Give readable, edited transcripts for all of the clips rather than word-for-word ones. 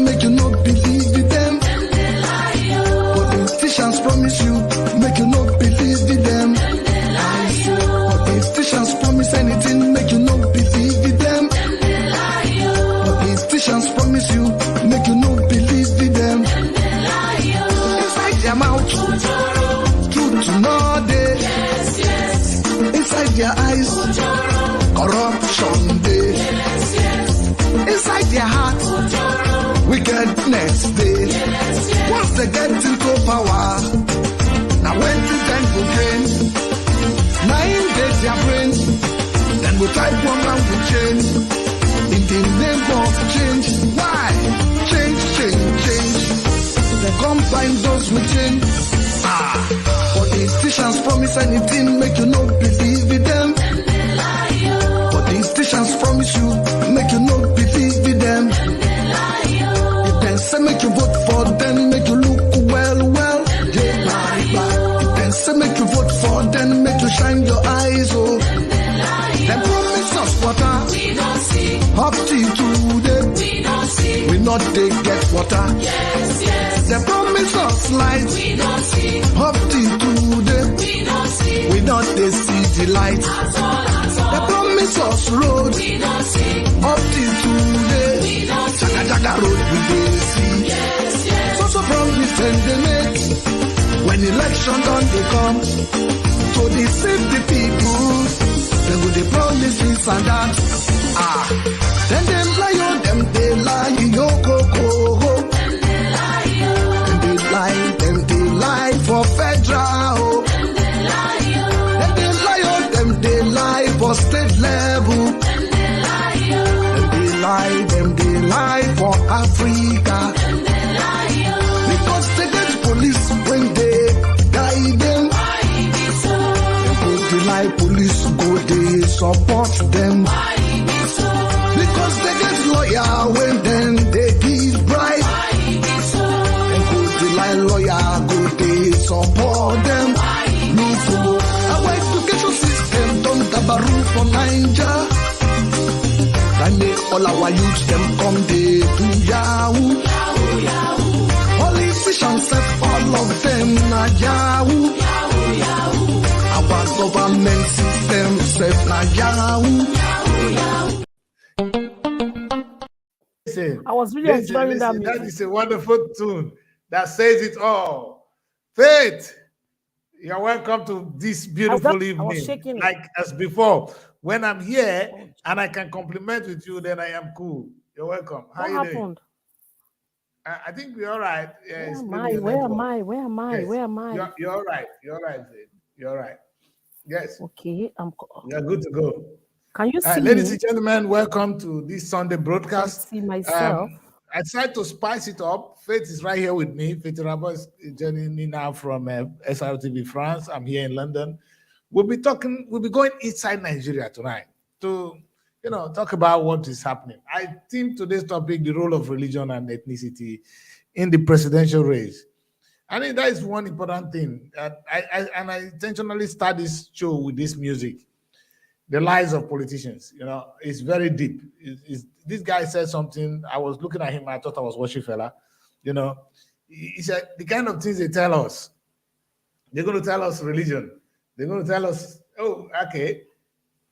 make you not believe in them. Politicians promise you, make you not believe in them. Politicians promise anything, make you not believe in them. Politicians promise you, make you not believe in them. Inside their mouth, truth to know day. Inside their eyes, corruption day. Inside their heart, wickedness day. Once they get into power, now when the then go gain, 9 days their brains, then we type one and we change. In the name of change, why? Change. They combine those with change. Politicians promise anything, make you not believe in them. Politicians promise you, make you not believe in them. If they say make you vote for them, make you look well. If they say make you vote for them, make you shine your eyes, oh. They promise us water, we don't see. Up till today, we don't see. We not they get water. Yes. They promise us light, we don't see. Up till today, we don't see. We not they see the light. At all. They promise us road, we don't see. Up till today, we don't see. Jaga road we don't see. Yes. So promise then they make. When election done they come, to deceive the people. Then go they promise this and that. Then them they lie, yo coco. Them they lie for federal. Them they lie for state level. Them they lie for Africa. Because they get police when they guide them. They lie police go they support them. Because they get lawyer when then they give bribe. And go they lie lawyer go they support them. Our education system don't gabaru for Niger. That make all our youth them come they do yahoo. Politicians set all of them na yahoo. Our government system set na yahoo. I was really enjoying that music. That is a wonderful tune that says it all. Faith, you're welcome to this beautiful evening. Like as before, when I'm here and I can compliment with you, then I am cool. You're welcome. How you doing? I think we're all right. Yes, Where am I? Yes. You're all right. You're all right, Faith. You're all right. Yes. Okay. You're good to go. Can you see ladies me? and gentlemen, welcome to this Sunday broadcast. I see myself. I tried to spice it up. Faith is right here with me. Faith Rabo is joining me now from SRTV France. I'm here in London. We'll be going inside Nigeria tonight to, talk about what is happening. I think today's topic, the role of religion and ethnicity in the presidential race. I think that is one important thing. I intentionally start this show with this music. The lies of politicians, it's very deep. This guy said something. I was looking at him. I thought I was watching fella. He said the kind of things they tell us. They're going to tell us religion. They're going to tell us, oh, okay,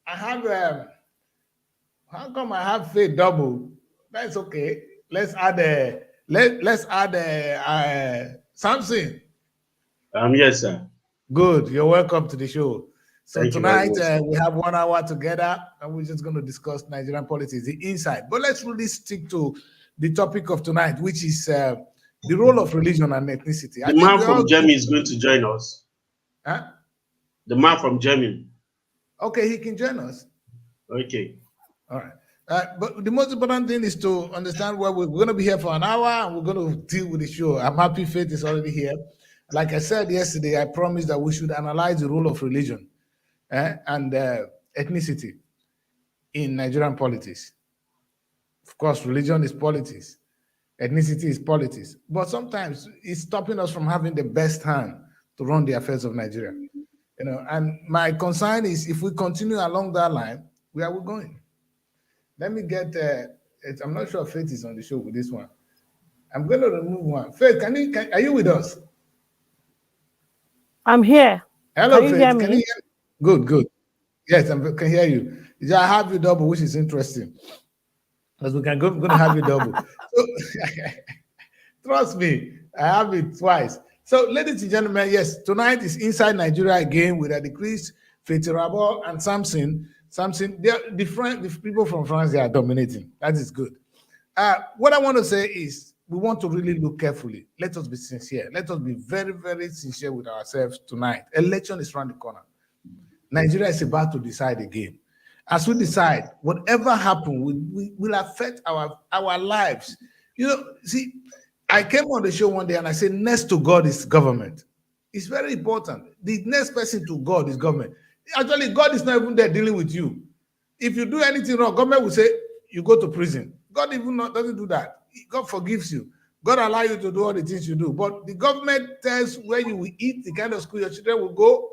I have. How come I have faith double? That's okay. Let's add Samson. Yes, sir. Good. You're welcome to the show. So Thank tonight we have 1 hour together and we're just going to discuss Nigerian politics, the inside. But let's really stick to the topic of tonight, which is the role of religion and ethnicity. The man from Germany is going to join us. Huh? The man from Germany. Okay, he can join us. Okay. All right. But the most important thing is to understand where we're going to be here for an hour and we're going to deal with the show. I'm happy Faith is already here. Like I said yesterday, I promised that we should analyze the role of religion and ethnicity in Nigerian politics. Of course, religion is politics. Ethnicity is politics. But sometimes it's stopping us from having the best hand to run the affairs of Nigeria. And my concern is if we continue along that line, where are we going? Let me get, I'm not sure Faith is on the show with this one. I'm going to remove one. Faith, are you with us? I'm here. Hello, can you Faith. Hear can me? you hear me? Good. Yes, I can hear you. Yeah, I have you double, which is interesting. Because we can going to have you double. So, trust me, I have it twice. So, ladies and gentlemen, yes, tonight is Inside Nigeria again with the Chris, Faith Rabo, and Samson. The people from France, they are dominating. That is good. What I want to say is we want to really look carefully. Let us be sincere. Let us be very, very sincere with ourselves tonight. Election is around the corner. Nigeria is about to decide the game. As we decide, whatever happens will affect our lives. You know, see, I came on the show one day and I said, next to God is government. It's very important. The next person to God is government. Actually, God is not even there dealing with you. If you do anything wrong, government will say you go to prison. God doesn't do that. God forgives you. God allows you to do all the things you do. But the government tells where you will eat, the kind of school your children will go,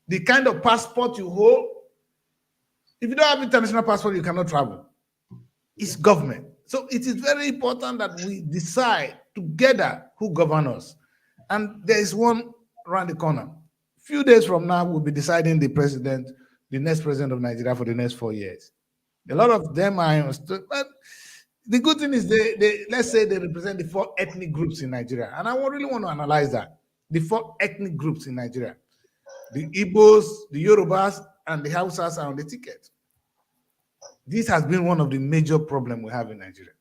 the kind of passport you hold. If you don't have international passport, you cannot travel. It's government. So it is very important that we decide together who governs us. And there is one around the corner. A few days from now, we'll be deciding the next president of Nigeria for the next 4 years. A lot of them are, but the good thing is let's say they represent the 4 ethnic groups in Nigeria. And I really want to analyze that. The 4 ethnic groups in Nigeria. The Igbos, the Yorubas, and the Hausas are on the ticket. This has been one of the major problems we have in Nigeria.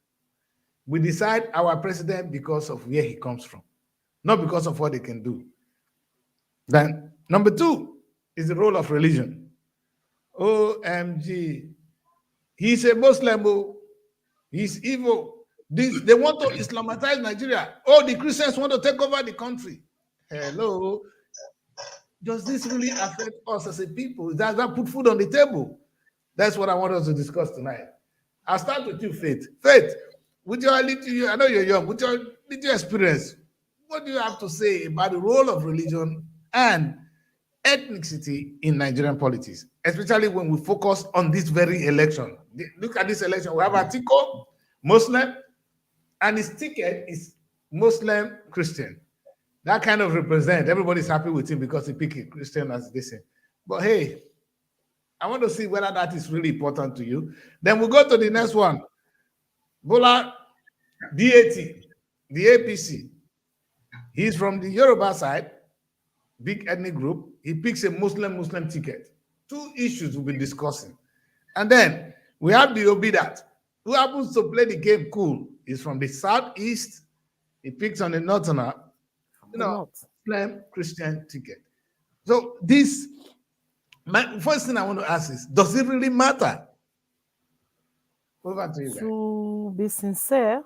We decide our president because of where he comes from, not because of what he can do. Then, number 2 is the role of religion. OMG. He's a Muslim. He's evil. They want to Islamitize Nigeria. Oh, the Christians want to take over the country. Hello. Does this really affect us as a people? Does that put food on the table? That's what I want us to discuss tonight. I'll start with you, Faith. Faith, I know you're young, with your little experience, what do you have to say about the role of religion and ethnicity in Nigerian politics, especially when we focus on this very election? Look at this election. We have Atiku, Muslim, and his ticket is Muslim Christian. That kind of represent, everybody's happy with him because he picked a Christian as this thing. But hey, I want to see whether that is really important to you. Then we'll go to the next one. Bola DAT, the APC. He's from the Yoruba side, big ethnic group. He picks a Muslim ticket. 2 issues we'll be discussing. And then we have the Obidat, who happens to play the game cool. He's from the southeast. He picks on the northerner, Muslim Christian ticket. So my first thing I want to ask is, does it really matter? Over to you guys. To be sincere,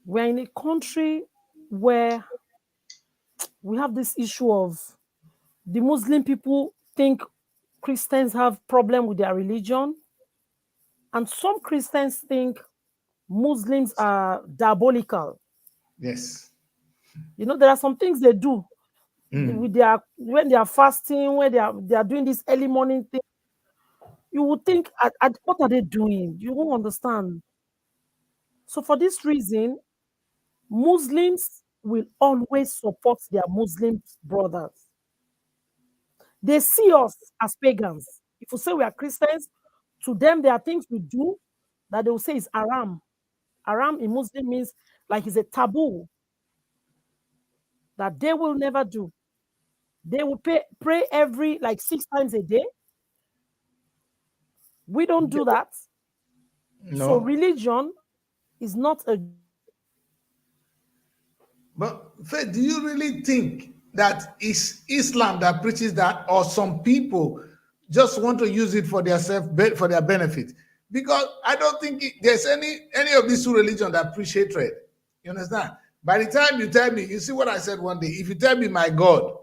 we're in a country where we have this issue of the Muslim people think Christians have problem with their religion, and some Christians think Muslims are diabolical. Yes. You know, there are some things they do with when they are fasting, when they are doing this early morning thing. You would think, what are they doing? You won't understand. So for this reason, Muslims will always support their Muslim brothers. They see us as pagans. If we say we are Christians, to them there are things we do that they will say is haram. Haram in Muslim means like it's a taboo that they will never do. They will pray every 6 times a day. We don't do that. No. So religion is not a... But Faith, do you really think that it's Islam that preaches that, or some people just want to use it for their benefit? Because I don't think there's any of these 2 religions that preach hatred. You understand? By the time you tell me, you see what I said one day, if you tell me my God,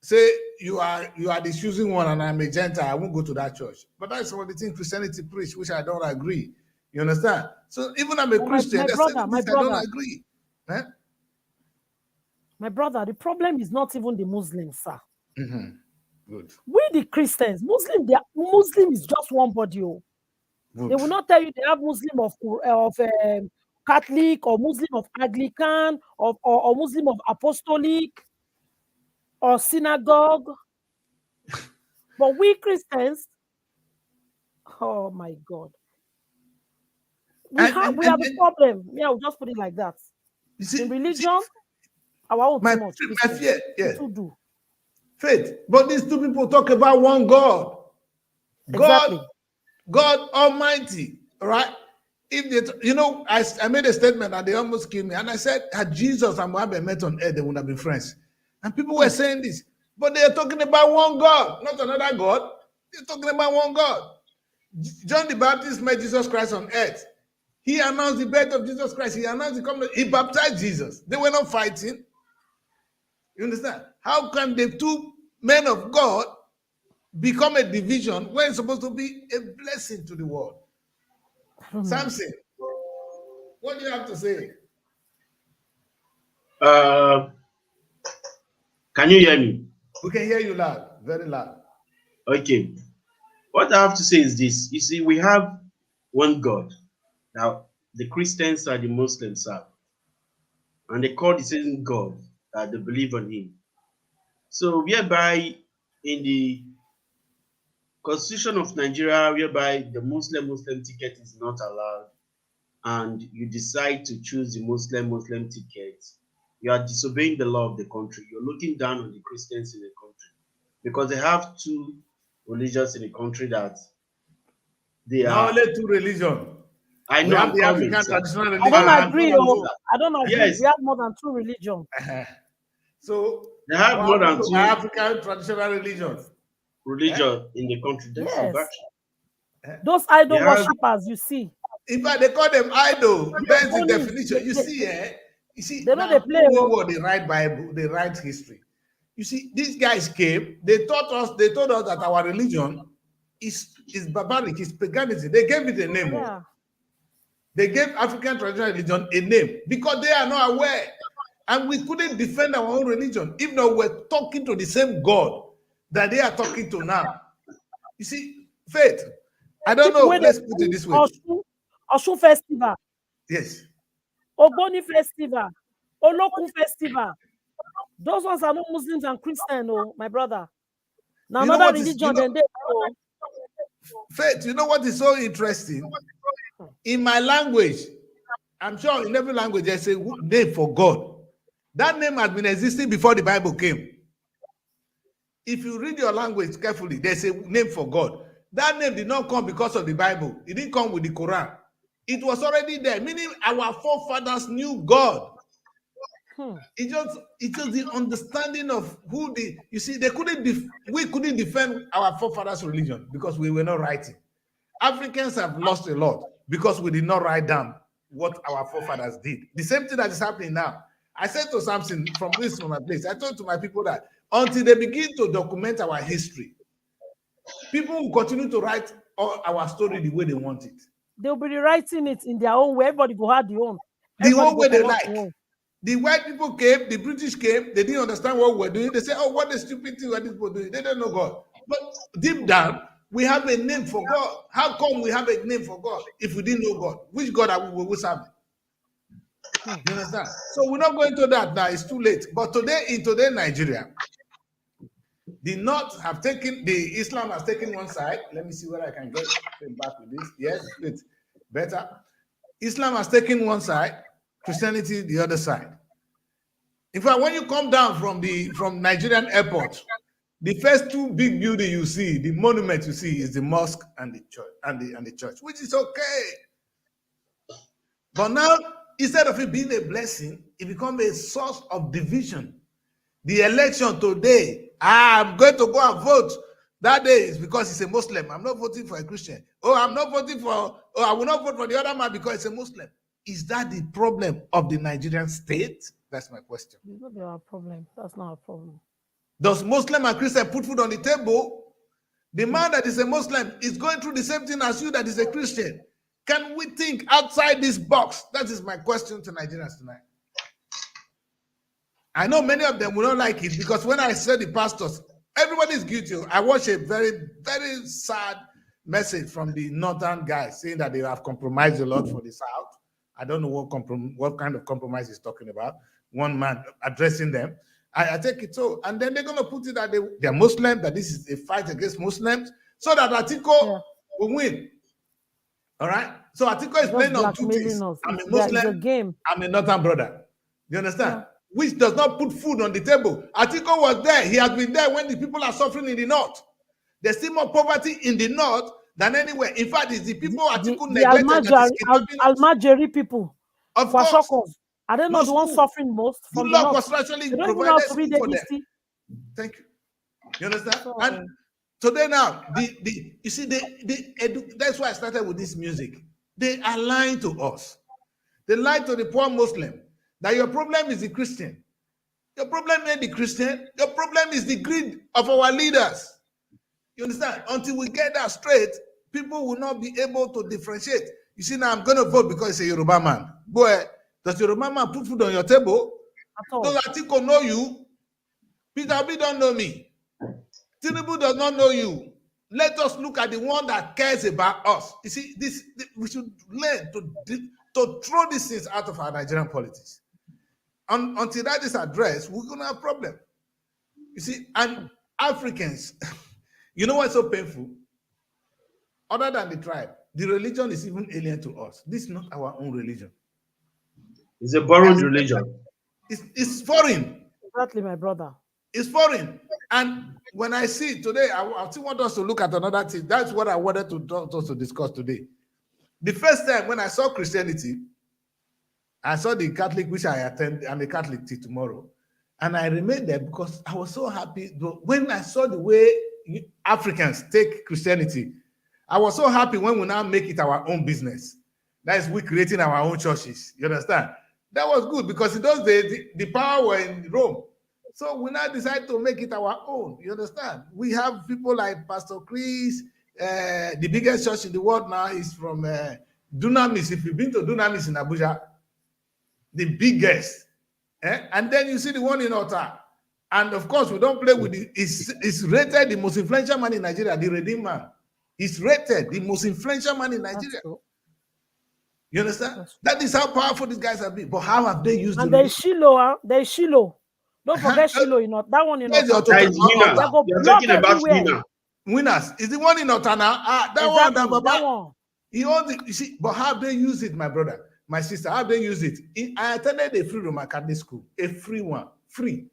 say you are the choosing one and I'm a Gentile, I won't go to that church. But that's some of the things Christianity preach, which I don't agree. You understand? So even I'm a Christian, there's certain things I don't agree. Eh? My brother, the problem is not even the Muslims, sir. Mm-hmm. Good. We the Christians, Muslim is just one body. They will not tell you they have Muslim of Catholic or Muslim of Anglican or Muslim of Apostolic or synagogue. But we Christians, oh my God. We have a problem. Yeah, we'll just put it like that. You see, in religion, our own my too much. fear, yeah. To do. Faith. But these two people talk about one God. Exactly. God Almighty, right? If they, you know, I made a statement and they almost killed me. And I said, had Jesus and Muhammad met on earth, they would have been friends. And people were saying this, but they are talking about one God, not another God. They're talking about one God. John the Baptist met Jesus Christ on earth. He announced the birth of Jesus Christ. He announced the coming. He baptized Jesus. They were not fighting. You understand? How can the two men of God become a division when it's supposed to be a blessing to the world? Samson, what do you have to say? Can you hear me? We can hear you loud, very loud. Okay. What I have to say is this. You see, we have one God. Now, the Christians and the Muslims are. And they call the same God that they believe on him. So, whereby in the Constitution of Nigeria, whereby the Muslim ticket is not allowed, and you decide to choose the Muslim ticket, you are disobeying the law of the country. You're looking down on the Christians in the country because they have two religions in the country that they Not are. only two religions. I know. We have the African traditional religion. I don't agree. I don't agree. Yes. We have more than two religions. So they have more than two African traditional religions. In the country. Yes. Those idol worshippers, you see. In fact, they call them idol. That's the definition. You see, they know they play. They write Bible, they write history. You see, these guys came, they told us that our religion is barbaric, it's paganism. They gave it a name. Yeah. They gave African traditional religion a name because they are not aware. And we couldn't defend our own religion, even though we're talking to the same God that they are talking to now. You see, faith. I don't know. Let's put it this way. Osun Festival. Yes. Ogoni Festival. Olokun Festival. Those ones are not Muslims and Christians, oh, my brother. Now another religion than they. Faith, you know what is so interesting? In my language, I'm sure in every language there's a name for God. That name has been existing before the Bible came. If you read your language carefully, there's a name for God. That name did not come because of the Bible. It didn't come with the Quran. It was already there, meaning our forefathers knew God. It's just the understanding of who you see, we couldn't defend our forefathers' religion because we were not writing. Africans have lost a lot because we did not write down what our forefathers did. The same thing that is happening now. I said to Samson from my place, I told to my people that until they begin to document our history, people will continue to write our story the way they want it. They'll be rewriting it in their own way. Everybody will have their own. The own way they like. The white people came, the British came, they didn't understand what we're doing. They say, oh, what a stupid thing are these people doing? They don't know God. But deep down, we have a name for God. How come we have a name for God if we didn't know God? Which God are we serving? You understand? So we're not going to that now. It's too late. But in today Nigeria, the North have taken, the Islam has taken one side. Let me see where I can get back with this. Yes, it's better. Islam has taken one side, Christianity the other side. In fact, when you come down from Nigerian airport, the first two big buildings you see, the monument you see, is the mosque and the church, and the church, which is okay. But now, instead of it being a blessing, it becomes a source of division. The election today, I'm going to go and vote. That day is because he's a Muslim. I'm not voting for a Christian. I will not vote for the other man because he's a Muslim. Is that the problem of the Nigerian state? That's my question. It's not our problem. That's not our problem. Does Muslim and Christian put food on the table? The man that is a Muslim is going through the same thing as you that is a Christian. Can we think outside this box? That is my question to Nigerians tonight. I know many of them will not like it because when I said the pastors, everybody is guilty. I watched a very, very sad message from the northern guys saying that they have compromised a lot for the South I don't know what kind of compromise he's talking about. One man addressing them. I take it so. And then they're going to put it that they're Muslim, that this is a fight against Muslims, so that Atiku will win. All right? So Atiku is playing on two things. I'm a Muslim, I'm a Northern brother. You understand? Yeah. Which does not put food on the table. Atiku was there. He has been there when the people are suffering in the North. There's still more poverty in the North than anywhere. In fact, it's the people Atiku neglected. Almajiri people. Of course. Are they not the ones suffering most from the North? Was actually provided for them. Thank you. You understand? So, and today now, you see, that's why I started with this music. They are lying to us. They lie to the poor Muslim that your problem is the Christian. Your problem ain't the Christian. Your problem is the greed of our leaders. You understand? Until we get that straight, people will not be able to differentiate. You see, now I'm going to vote because it's a Yoruba man. Boy, does Yoruba man put food on your table? Does Atiku know you? Peter Obi don't know me. Tinubu does not know you. Let us look at the one that cares about us. You see, we should learn to throw these things out of our Nigerian politics. Until that is addressed, we're going to have a problem. You see, and Africans, you know what's so painful? Other than the tribe, the religion is even alien to us. This is not our own religion. It's a borrowed religion. It's foreign. Exactly, my brother. It's foreign. And when I see it today, I still want us to look at another thing. That's what I wanted to discuss today. The first time when I saw Christianity, I saw the Catholic, which I attend. I'm a Catholic till tomorrow. And I remained there because I was so happy. When I saw the way Africans take Christianity, I was so happy when we now make it our own business. That is, we creating our own churches. You understand? That was good because in those days, the power were in Rome. So we now decide to make it our own. You understand? We have people like Pastor Chris. The biggest church in the world now is from Dunamis. If you've been to Dunamis in Abuja, the biggest. And then you see the one in Ota. And of course, we don't play with it. It's rated the most influential man in Nigeria, the Redeemed Man. He's rated the most influential man in Nigeria. You understand? That is how powerful these guys have been. But how have they used it? And there's Shiloh. There's Shiloh. Don't forget Shiloh. You know that one. You know. You're talking about Winner. Winners is the one in Otana. That one. He owns it. You see, but how they use it, my brother, my sister? How they use it? I attended a free Roman Catholic school, a free one, free.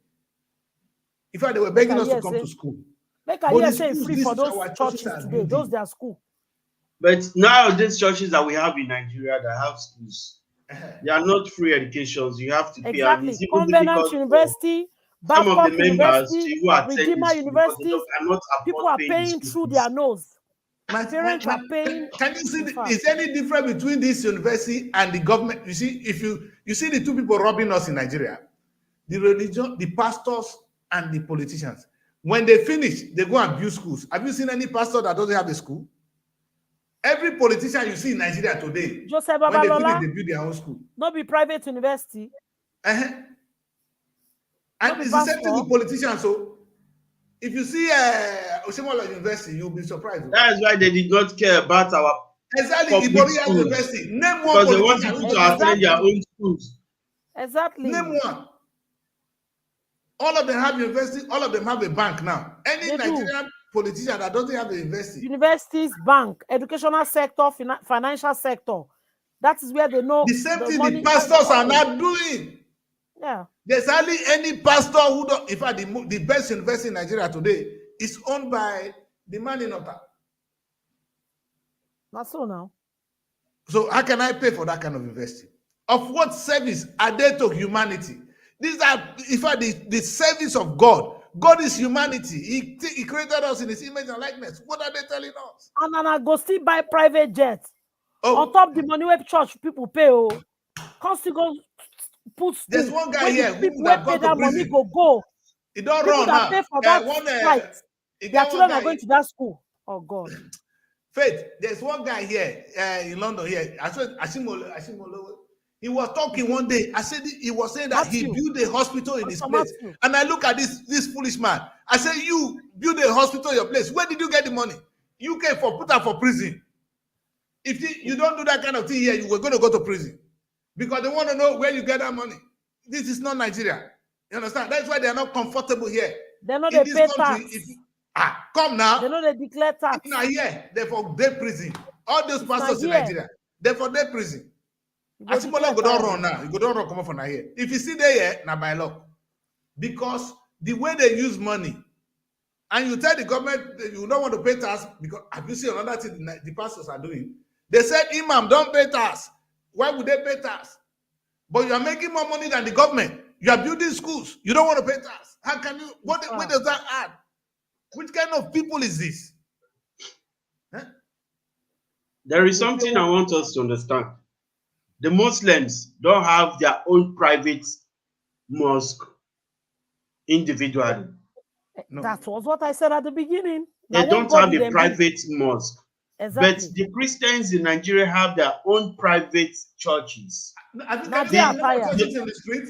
In fact, they were begging us to come to school. Like I hear saying free for those churches today. Those their school. But now these churches that we have in Nigeria that have schools, they are not free educations. You have to pay. Exactly. Covenant University, some of the members who attend Redeemer Universities, people are paying through their nose. My parents are paying. Can you see? Is there any difference between this university and the government? You see, if you see the two people robbing us in Nigeria, the religion, the pastors, and the politicians. When they finish, they go and build schools. Have you seen any pastor that doesn't have a school? Every politician you see in Nigeria today, Joseph when they Babalola, finish, they build their own school. Not be private university. And it's the same thing with politicians. So if you see Osimola University, you'll be surprised. That is why they did not care about our Iboria University. Name one, because they want people to attend their own schools. Exactly. Name one. All of them have university. All of them have a bank now. Any Nigerian politician that doesn't have a university. Universities, bank, educational sector, financial sector. That is where they know. The same thing the pastors are not doing. Yeah. There's hardly any pastor who don't. In fact, the best university in Nigeria today is owned by the man in Ota. Not so now. So how can I pay for that kind of university? Of what service are they to humanity? These are, in fact, the service of God. God is humanity. He created us in his image and likeness. What are they telling us? And I go still buy private jets. On top the money where church people pay. Can't still go put. There's one guy here who that pay that money go. It don't run now. Pay for that flight. Their children are going to that school. Oh God. Faith, there's one guy here in London here. I said Ashimolo. He was talking one day. I said he was saying that he built a hospital in his place. And I look at this foolish man. I said, you build a hospital in your place. Where did you get the money? You came put her for prison. If you don't do that kind of thing here, you were going to go to prison. because they want to know where you get that money. This is not Nigeria. You understand? That's why they are not comfortable here. They know In they this pay country, tax. come now. They know they declare tax. Now here, they're for dead prison. All those It's pastors in Nigeria. Nigeria, they're for dead prison. You go Asimola declare go don't tax. run now. You go don't run come up from here. If you see there, yeah, now by law. Because the way they use money, and you tell the government that you don't want to pay tax, because have you seen another thing the pastors are doing? They said, Imam, don't pay tax. Why would they pay tax? But you are making more money than the government. You are building schools. You don't want to pay tax. How can you? What does that add? Which kind of people is this? Huh? There is something I want us to understand. The Muslims don't have their own private mosque individually. No. That was what I said at the beginning. They Now, don't have a private mosque. Exactly. But the Christians in Nigeria have their own private churches. I think Now I they are see tired. churches in the street.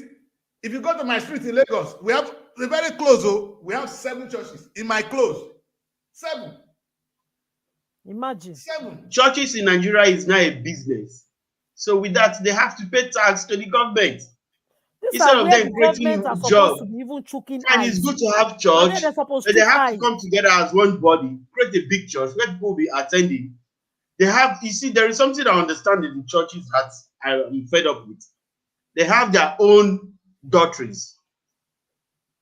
If you go to my street in Lagos, we have we're very close. Oh, we have 7 churches in my close. 7. Imagine. 7. Churches in Nigeria is now a business. So with that, they have to pay tax to the government. These Instead are of where them the creating government are supposed job. to be even choking And eyes. it's good to have Now church, they're supposed but to they have eyes. to come together as one body, create a big church where people will be attending. They have, you see, there is something I understand in the churches that I'm fed up with. They have their own doctrines.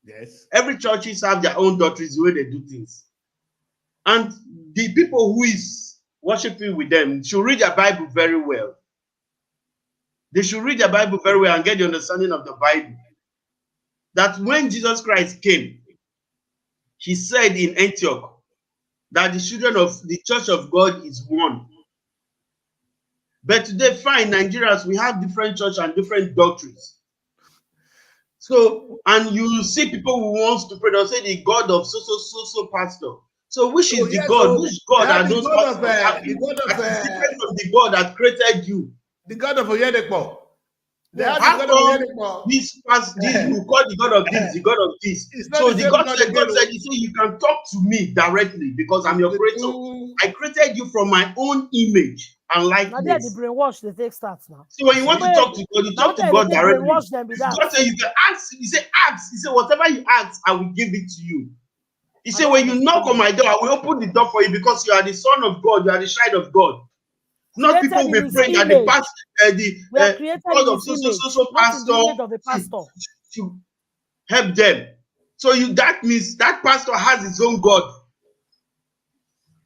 Yes. Every churches have their own doctrines, the way they do things. And the people who is worshiping with them should read their Bible very well. They should read their Bible very well and get the understanding of the Bible. That when Jesus Christ came, he said in Antioch that the children of the church of God is one. But today, fine, Nigerians, we have different church and different doctrines. So, and you see people who wants to pray, they'll say the God of so pastor. So, which is the God? So which God are those pastors the having? God of That is different from the God that created you. the God of Oyedepo. They have How the God of come Oyedepo. this who call the God of this, the God of this? It's not So the the same God God said, again. he said, you can talk to me directly because I'm your creator. I created you from my own image and Now they're the likeness. brainwash they take starts now. So when you want to talk to God, you talk to God directly. Brainwash them with that. God said you can ask. He said, ask. He said, whatever you ask, I will give it to you. He said, when you knock on my door, I will open the door for you because you are the son of God, you are the child of God. Not people will be praying that the pastor, the God of so pastor to help them. So that means that pastor has his own God.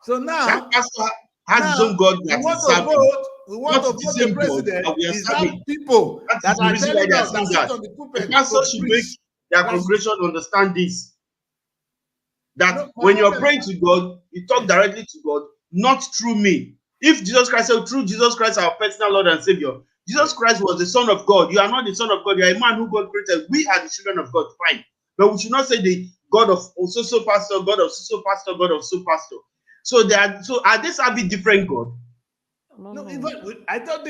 So now that pastor has his own God that is serving. We want to vote the president. Is that people that are telling us that on the pulpit, the pastor should make their congregation understand this. That when you're praying to God, you talk directly to God, not through me. If Jesus Christ said, through Jesus Christ, our personal Lord and Savior, Jesus Christ was the Son of God. You are not the Son of God. You are a man who God created. We are the children of God. Fine. But we should not say the God of so pastor, God of so pastor, God of so pastor. So are they serving different God? No, I thought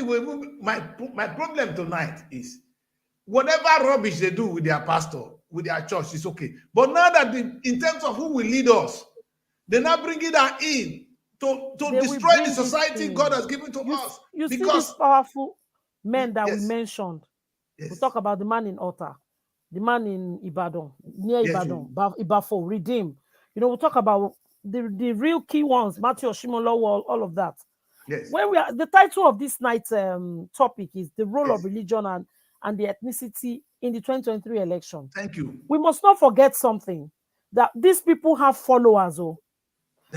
my problem tonight is whatever rubbish they do with their pastor, with their church, is okay. But now that in terms of who will lead us, they now bring it in to destroy the society God has given to us. You see these powerful men that we mentioned. Yes. We talk about the man in Ota, the man in Ibadan, near Ibadan, Ibafo, Redeem. We talk about the real key ones, Matthew Oshimolowo, all of that. Yes. When the title of this night's topic is the role of religion and the ethnicity in the 2023 election. Thank you. We must not forget something, that these people have followers.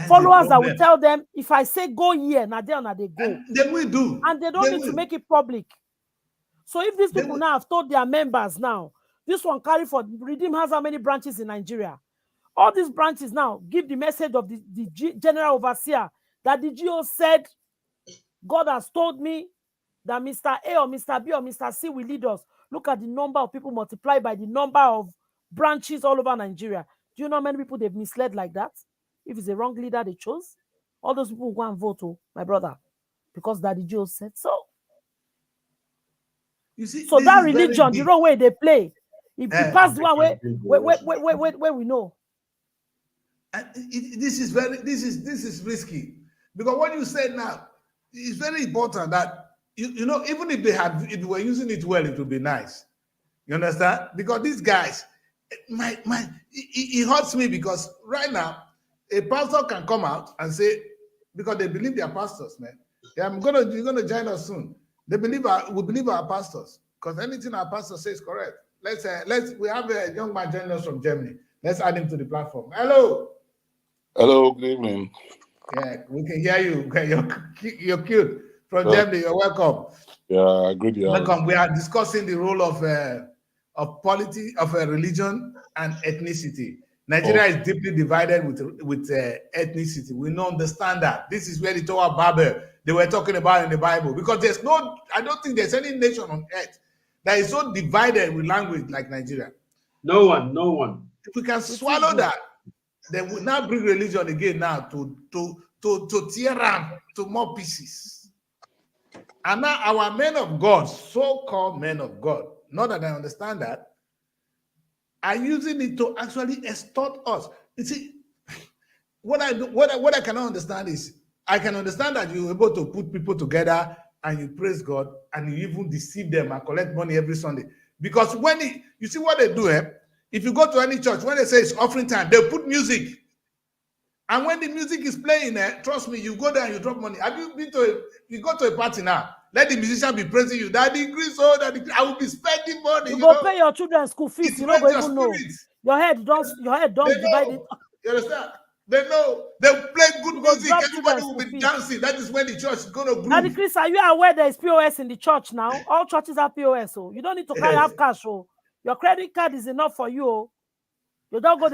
Followers that will tell them, if I say go here, now they go. And they will do. And they don't need to make it public. So if these people now have told their members now, this one carry for Redeem has how many branches in Nigeria? All these branches now give the message of the general overseer that the GO said, God has told me that Mr. A or Mr. B or Mr. C will lead us. Look at the number of people multiplied by the number of branches all over Nigeria. Do you know how many people they've misled like that? If it's a wrong leader they chose, all those people will go and vote, my brother, because Daddy Joe said so. You see, so that religion, the wrong way they play, it passed one way where we know. And this is risky, because what you said now is very important, that you know, even if they were using it well, it would be nice. You understand? Because these guys, it hurts me because right now, a pastor can come out and say, because they believe they're pastors, man. Yeah, you're gonna join us soon. We believe our pastors because anything our pastor says is correct. We have a young man joining us from Germany. Let's add him to the platform. Hello. Hello, good evening. Yeah, we can hear you. You're cute from Germany. You're welcome. Yeah, good. Welcome. We are discussing the role of religion and ethnicity. Nigeria is deeply divided with ethnicity. We don't understand that. This is where the Tower Babel they were talking about in the Bible, because I don't think there's any nation on earth that is so divided with language like Nigeria. No one. If we can swallow that, then we now bring religion again now to tear up to more pieces. And now our men of God, so-called men of God, not that I understand that, are using it to actually extort us. You see, what I cannot understand is, I can understand that you're able to put people together and you praise God and you even deceive them and collect money every Sunday. Because you see what they do, if you go to any church, when they say it's offering time, they put music. And when the music is playing, trust me, you go there and you drop money. Have you you go to a party now, let the musician be praising you. That increase, I will be spending money. You go pay your children school fees. You don't even know. Your head don't divide it. You understand? They know. They play good music. Everybody will be dancing. That is when the church is going to groove. And Chris, are you aware there is POS in the church now? All churches have POS, so you don't need to have cash. So your credit card is enough for you. You don't go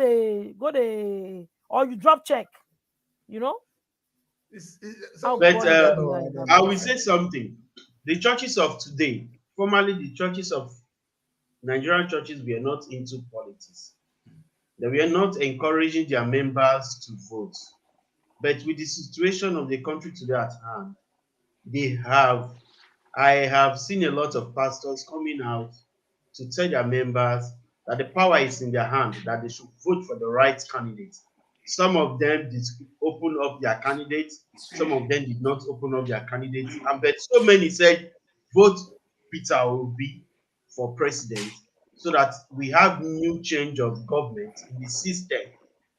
there, or you drop check. You know. But I will say something. The churches of today, formerly the churches of Nigerian churches, were not into politics. They were not encouraging their members to vote. But with the situation of the country today at hand, I have seen a lot of pastors coming out to tell their members that the power is in their hand, that they should vote for the right candidate. Some of them did open up their candidates, some of them did not open up their candidates, but so many said, vote Peter Obi for president, so that we have new change of government in the system.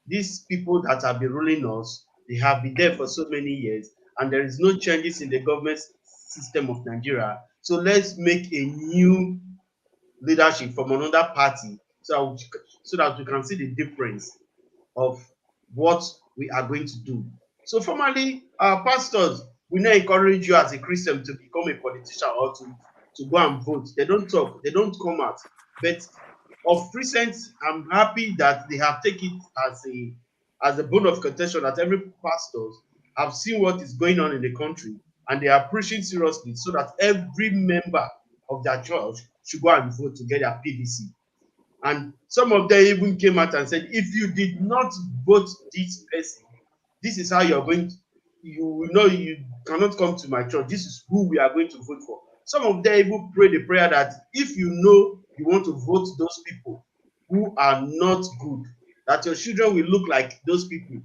These people that have been ruling us, they have been there for so many years, and there is no changes in the government system of Nigeria. So let's make a new leadership from another party, so that we can see the difference of what we are going to do. So formally, our pastors, we now encourage you as a Christian to become a politician or to go and vote. They don't talk, they don't come out. But of recent, I'm happy that they have taken it as a bone of contention that every pastors have seen what is going on in the country, and they are preaching seriously so that every member of their church should go and vote to get their PVC. And some of them even came out and said, if you did not vote this person, this is how you're going to, you cannot come to my church. This is who we are going to vote for. Some of them even prayed a prayer that if you know you want to vote those people who are not good, that your children will look like those people.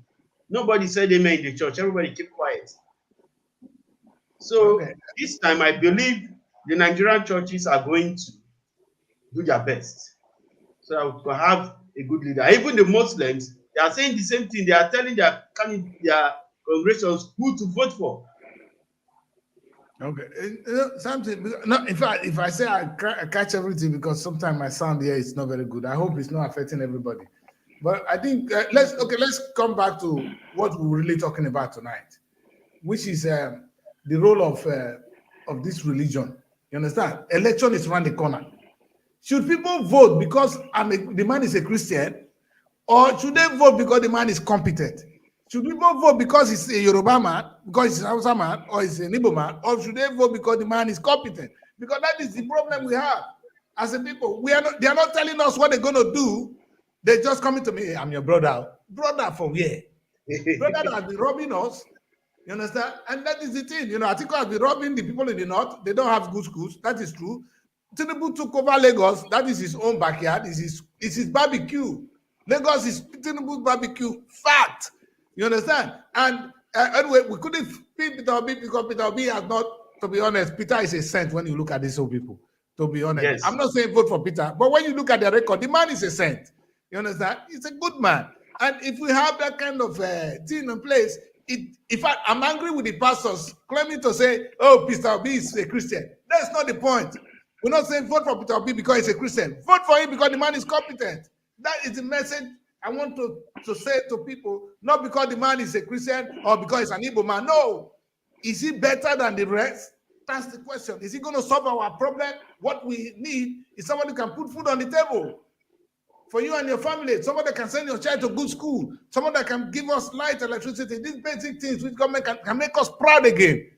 Nobody said amen in the church. Everybody kept quiet. So this time I believe the Nigerian churches are going to do their best so that we can have a good leader. Even the Muslims, they are saying the same thing. They are telling their congregations who to vote for. Okay, something. No, in fact, if I say I catch everything, because sometimes my sound here is not very good. I hope it's not affecting everybody. But I think let's come back to what we're really talking about tonight, which is the role of this religion. You understand? Election is around the corner. Should people vote because the man is a Christian, or should they vote because the man is competent? Should people vote because he's a Yoruba man, because he's a Hausa man, or he's an Igbo man, or should they vote because the man is competent? Because that is the problem we have as a people. They are not telling us what they're going to do. They're just coming to me, hey, I'm your brother. Brother from where? Brother that has been robbing us. You understand? And that is the thing. You know, Atiku has been robbing the people in the north. They don't have good schools. That is true. Tinubu took over Lagos. That is his own backyard. It's his barbecue. Lagos is Tinubu's barbecue. Fact. You understand? And anyway, we couldn't beat Peter Obi because Peter Obi has not to be honest, Peter is a saint when you look at these old people. To be honest, Yes. I'm not saying vote for Peter, but when you look at the record, the man is a saint. You understand? He's a good man. And if we have that kind of thing in place, in fact, I'm angry with the pastors claiming to say, oh, Peter Obi is a Christian. That's not the point. We're not saying vote for Peter Obi because he's a Christian. Vote for him because the man is competent. That is the message I want to say to people, not because the man is a Christian or because he's an Igbo man. No. Is he better than the rest? That's the question. Is he going to solve our problem? What we need is somebody who can put food on the table for you and your family. Someone that can send your child to good school. Someone that can give us light, electricity. These basic things which government can make us proud again.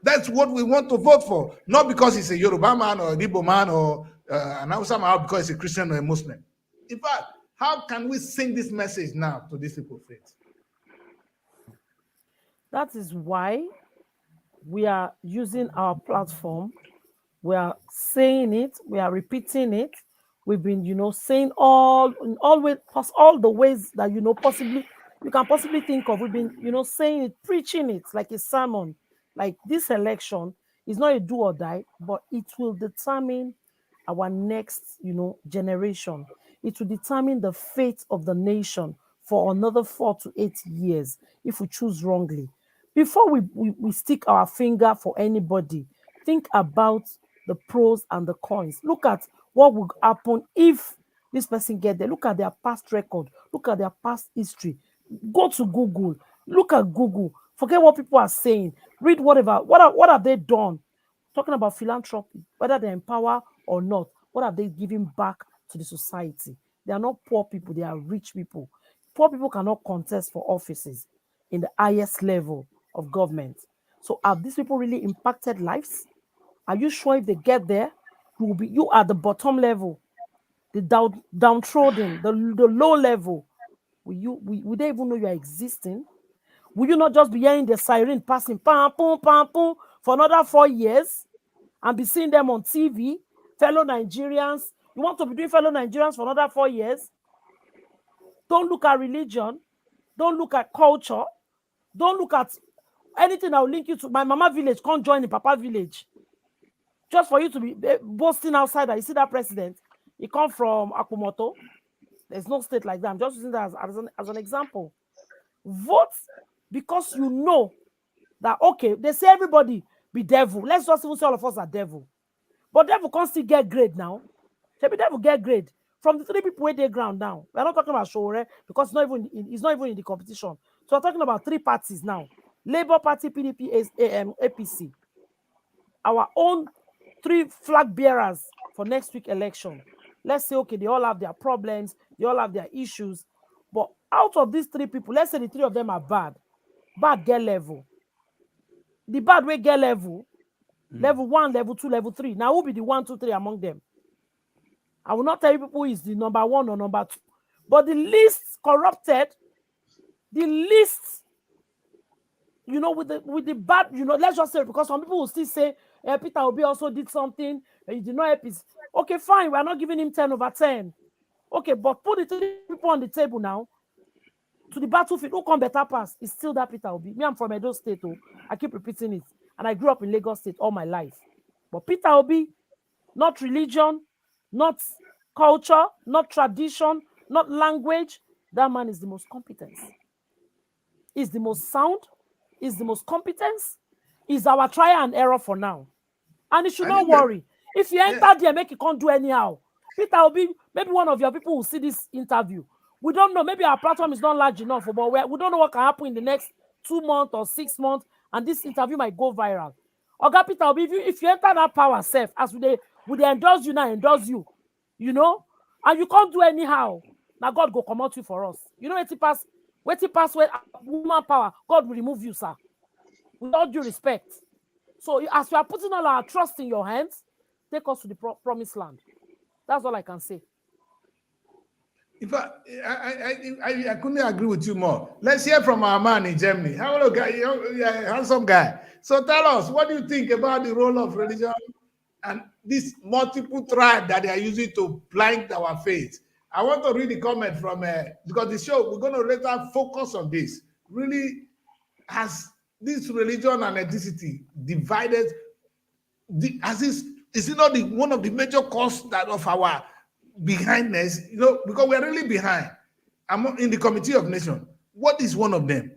That's what we want to vote for. Not because he's a Yoruba man or an Igbo man or an Hausa man, because he's a Christian or a Muslim. In fact, how can we sing this message now to these people, faith? That is why we are using our platform. We are saying it. We are repeating it. We've been, saying all the ways that, possibly you can possibly think of. We've been, saying it, preaching it like a sermon. Like this election is not a do or die, but it will determine our next, generation. It will determine the fate of the nation for another 4 to 8 years if we choose wrongly. Before we stick our finger for anybody, think about the pros and the cons. Look at what would happen if this person get there. Look at their past record. Look at their past history. Go to Google. Look at Google. Forget what people are saying. Read whatever. What have they done? Talking about philanthropy, whether they're in power or not. What have they given back to the society? They are not poor people. They are rich people. Poor people cannot contest for offices in the highest level of government. So have these people really impacted lives? Are you sure if they get there, you are the bottom level, the downtrodden, the low level? Will they even know you are existing? Will you not just be hearing the siren passing, pam, pam, pam, pam, for another 4 years and be seeing them on TV, fellow Nigerians? You want to be doing fellow Nigerians for another 4 years? Don't look at religion. Don't look at culture. Don't look at anything that will link you to my mama village. Can't join the papa village. Just for you to be boasting outside that you see that president, he come from Akumoto. There's no state like that. I'm just using that as an example. Vote because you know that, okay, they say everybody be devil. Let's just even say all of us are devil. But devil can't still get grade now. Maybe devil get grade from the 3 people where they ground now. We're not talking about Shore because it's not even in the competition. So we're talking about 3 parties now. Labour Party, PDP, APC. Our own 3 flag bearers for next week election. Let's say, okay, they all have their problems, they all have their issues. But out of these 3 people, let's say the 3 of them are bad. Bad get level. The bad way get level. Level 1, level 2, level 3. Now, who will be the 1, 2, 3 among them? I will not tell you people who is the number 1 or number 2. But the least corrupted, the least, with the bad, let's just say, because some people will still say, Peter Obi also did something, and he did not help his. Okay, fine, we are not giving him 10/10. Okay, but put the 3 people on the table now to the battlefield. Who come better pass? It's still that Peter Obi. Me, I'm from Edo State. I keep repeating it. And I grew up in Lagos State all my life. But Peter Obi, not religion, not culture, not tradition, not language. That man is the most competent. He's the most sound. He's the most competent. He's our trial and error for now. And you should not worry. If you enter there, make it can't do anyhow. Peter Obi, maybe one of your people will see this interview. We don't know. Maybe our platform is not large enough, but we don't know what can happen in the next 2 months or 6 months, and this interview might go viral. Oga Peter Obi, if you enter that power self, as they endorse you now, endorse you, and you can't do anyhow. Now God go come out you for us. Waiting pass where woman power, God will remove you, sir. With all due respect. So as we are putting all our trust in your hands, take us to the promised land. That's all I can say. In fact, I couldn't agree with you more. Let's hear from our man in Germany. Hello, guy, handsome guy. So tell us, what do you think about the role of religion and this multiple tribe that they are using to blind our faith? I want to read the comment from because the show we're going to later focus on this. Really has this religion and ethnicity divided, is it not one of the major causes that of our behindness? Because we are really behind. I'm in the Committee of Nations. What is one of them?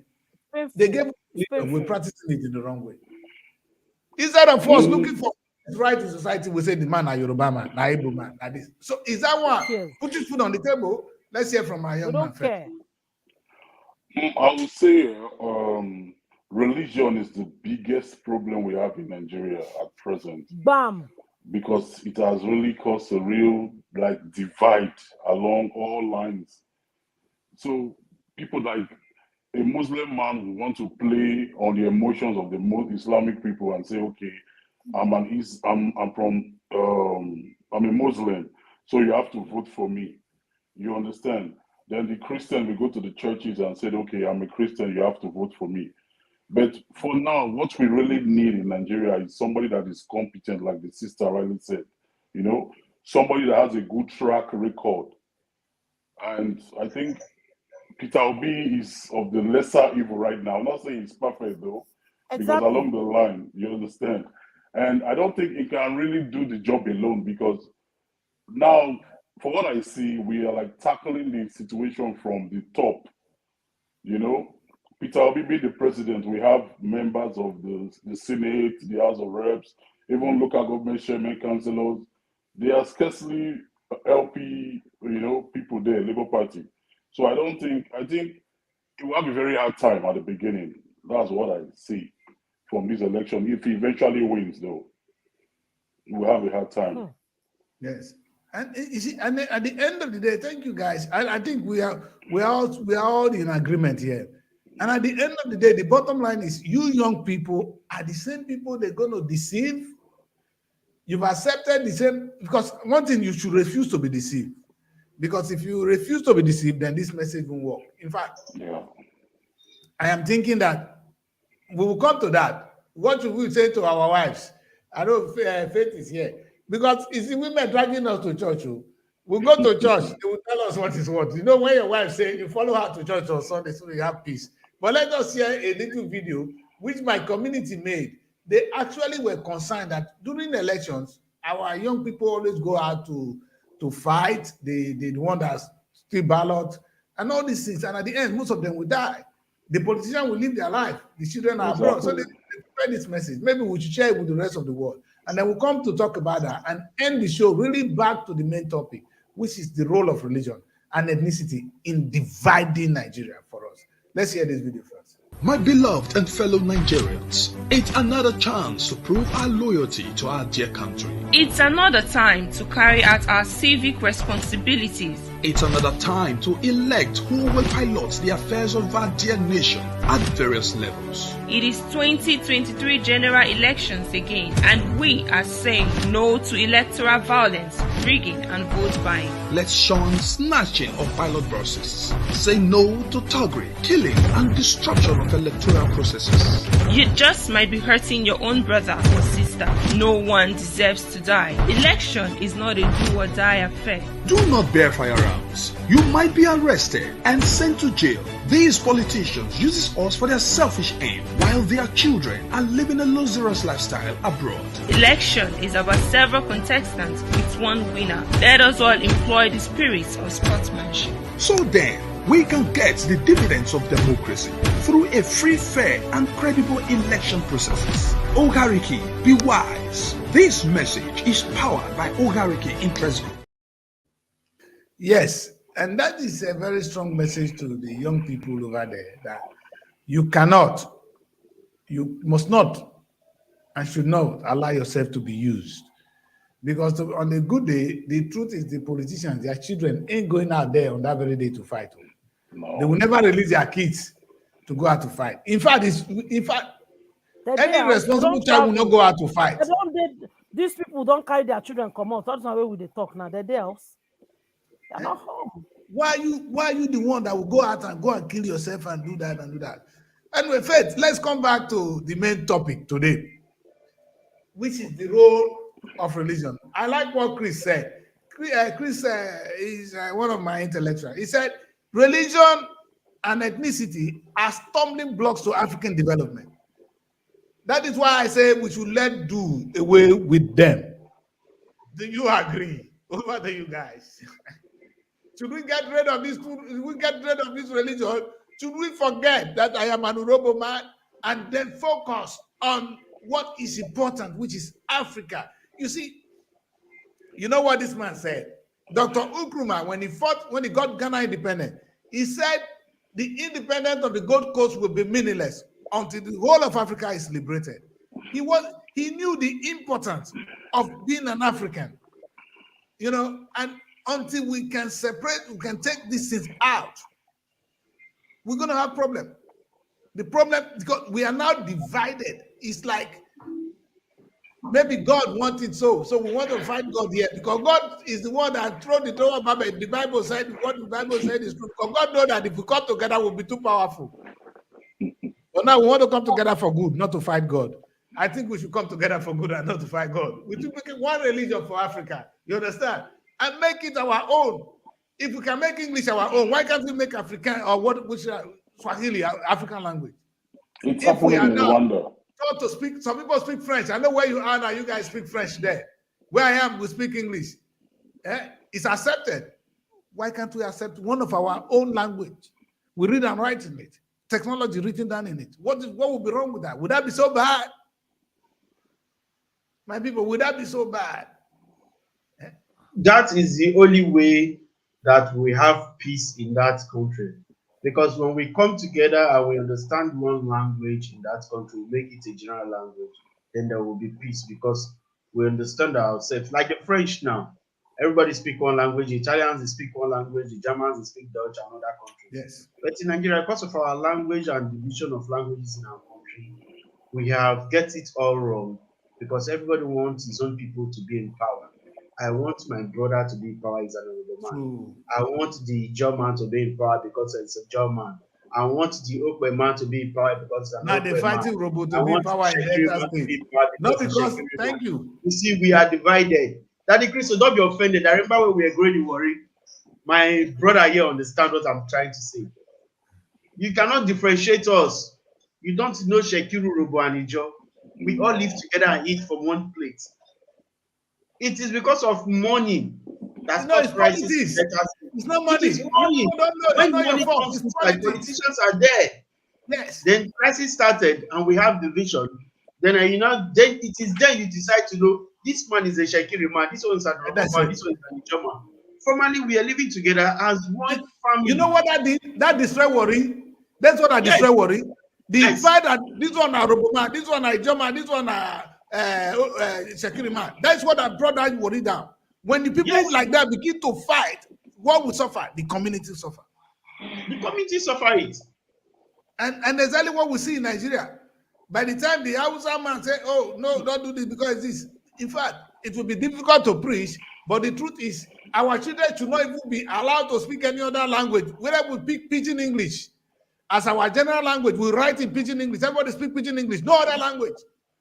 They gave we're practicing it in the wrong way. Instead of us looking for right in society, we say the man are Yoruba man, na Igbo man, na this. So is that one? Put food on the table. Let's hear from our young man first. I would say religion is the biggest problem we have in Nigeria at present. Bam. Because it has really caused a real divide along all lines. So people like a Muslim man who want to play on the emotions of the Islamic people and say, okay, I'm a Muslim, so you have to vote for me. You understand? Then the Christian will go to the churches and say, okay, I'm a Christian, you have to vote for me. But for now, what we really need in Nigeria is somebody that is competent, like the sister rightly said. Somebody that has a good track record. And I think Peter Obi is of the lesser evil right now. I'm not saying he's perfect though, because along the line, you understand. And I don't think he can really do the job alone, because now, for what I see, we are tackling the situation from the top. Peter Obi being the president, we have members of the Senate, the House of Reps, even local government chairman, councillors. They are scarcely LP, people there, Labour Party. So I think it will have a very hard time at the beginning. That's what I see from this election. If he eventually wins, though, we will have a hard time. Yes. And you see, and at the end of the day, thank you guys. I think we are all in agreement here. And at the end of the day, the bottom line is you young people are the same people they're going to deceive. You've accepted the same, because one thing, you should refuse to be deceived. Because if you refuse to be deceived, then this message won't work. In fact, I am thinking that we will come to that. What should we say to our wives? I know Faith is here. Because you see, women dragging us to church. We'll go to church, they will tell us what is what. When your wife says you follow her to church on Sunday, so you have peace. But let us hear a little video which my community made. They actually were concerned that during elections, our young people always go out to fight. They want us still ballot and all these things. And at the end, most of them will die. The politician will live their life. The children are abroad. So they spread this message. Maybe we should share it with the rest of the world. And then we'll come to talk about that and end the show really back to the main topic, which is the role of religion and ethnicity in dividing Nigeria for us. Let's hear this video first. My beloved and fellow Nigerians, it's another chance to prove our loyalty to our dear country. It's another time to carry out our civic responsibilities. It's another time to elect who will pilot the affairs of our dear nation at various levels. It is 2023 general elections again, and we are saying no to electoral violence, rigging and vote buying. Let's shun snatching of ballot boxes. Say no to thuggery, killing and destruction of electoral processes. You just might be hurting your own brother or sister. No one deserves to die. Election is not a do or die affair. Do not bear firearms. You might be arrested and sent to jail. These politicians use us for their selfish aim, while their children are living a luxurious lifestyle abroad. Election is about several contestants with one winner. Let us all employ the spirit of sportsmanship. So then, we can get the dividends of democracy through a free, fair and credible election processes. Ogariki, be wise. This message is powered by Ogariki Interest Group. Yes, and that is a very strong message to the young people over there, that you must not, and should not allow yourself to be used. Because on a good day, the truth is the politicians, their children ain't going out there on that very day to fight. No. They will never release their kids to go out to fight. In fact, any responsible child will not go out to fight. These people don't carry their children come out. That's not where we talk now. They're there. They're not home. Why are you the one that will go out and kill yourself and do that and do that? Anyway, Faith, let's come back to the main topic today, which is the role of religion. I like what Chris said. Chris is one of my intellectuals. He said, religion and ethnicity are stumbling blocks to African development. That is why I say we should let do away with them. Do you agree? Over to you guys. Should we get rid of this? Should we get rid of this religion? Should we forget that I am an Urobo man and then focus on what is important, which is Africa? You see, you know what this man said? Dr. Nkrumah, when he got Ghana independent, he said the independence of the Gold Coast will be meaningless until the whole of Africa is liberated. He knew the importance of being an African, you know, and until we can separate, we can take these things out, we're going to have problem. The problem, because we are now divided. It's like maybe God wanted so we want to fight God here because God is the one that threw the Tower of Babel. The Bible said what the Bible said is true. Because God knows that if we come together, we'll be too powerful. But now we want to come together for good, not to fight God. I think we should come together for good and not to fight God. We should make it one religion for Africa. You understand? And make it our own. If we can make English our own, why can't we make African or Swahili, African language? It's If we happening are in Rwanda. taught to speak, some people speak French. I know where you are now, you guys speak French there. Where I am, we speak English. It's accepted. Why can't we accept one of our own language? We read and write in it. Technology written down in it. What would be wrong with that? Would that be so bad? My people, would that be so bad? That is the only way that we have peace in that country. Because when we come together and we understand one language in that country, we make it a general language, then there will be peace because we understand ourselves. Like the French now, everybody speak one language. The Italians, they speak one language. The Germans, they speak Dutch and other countries. Yes. But in Nigeria, because of our language and division of languages in our country, we have get it all wrong because everybody wants his own people to be in power. I want my brother to be in power, he's an honorable man. I want the German to be in power because it's a German. I want the Okwe man to be in power because it's an Now they're fighting robot to be in power in Delta State. Not because, thank you. You see, we are divided. Daddy Chris, so don't be offended. I remember when we were growing in Warri, my brother here understand what I'm trying to say. You cannot differentiate us. You don't know Shekiru, Robo, and Ijo. We all live together and eat from one plate. It is because of money that's no, it's prices. It's not money. It is money. When money comes inside, politicians are there. Yes. Then crisis started and we have division. Then then it is then you decide to know this man is a Shekiri man, this one is a Robo man, this one is a German. Formerly, we are living together as one family. You know what that did? That destroyed Warri. That's what I destroyed Warri. The fact that this one are Robo man, this one are German, this one are Shekiri man. That's what I brought that Warri down. When the people like that begin to fight, what will suffer? The community suffer. The community suffer it. And exactly what we see in Nigeria. By the time the Hausa man say, oh, no, don't do this because this. In fact, it will be difficult to preach, but the truth is, our children should not even be allowed to speak any other language. Whether we speak Pidgin English as our general language, we write in Pidgin English. Everybody speak Pidgin English, no other language,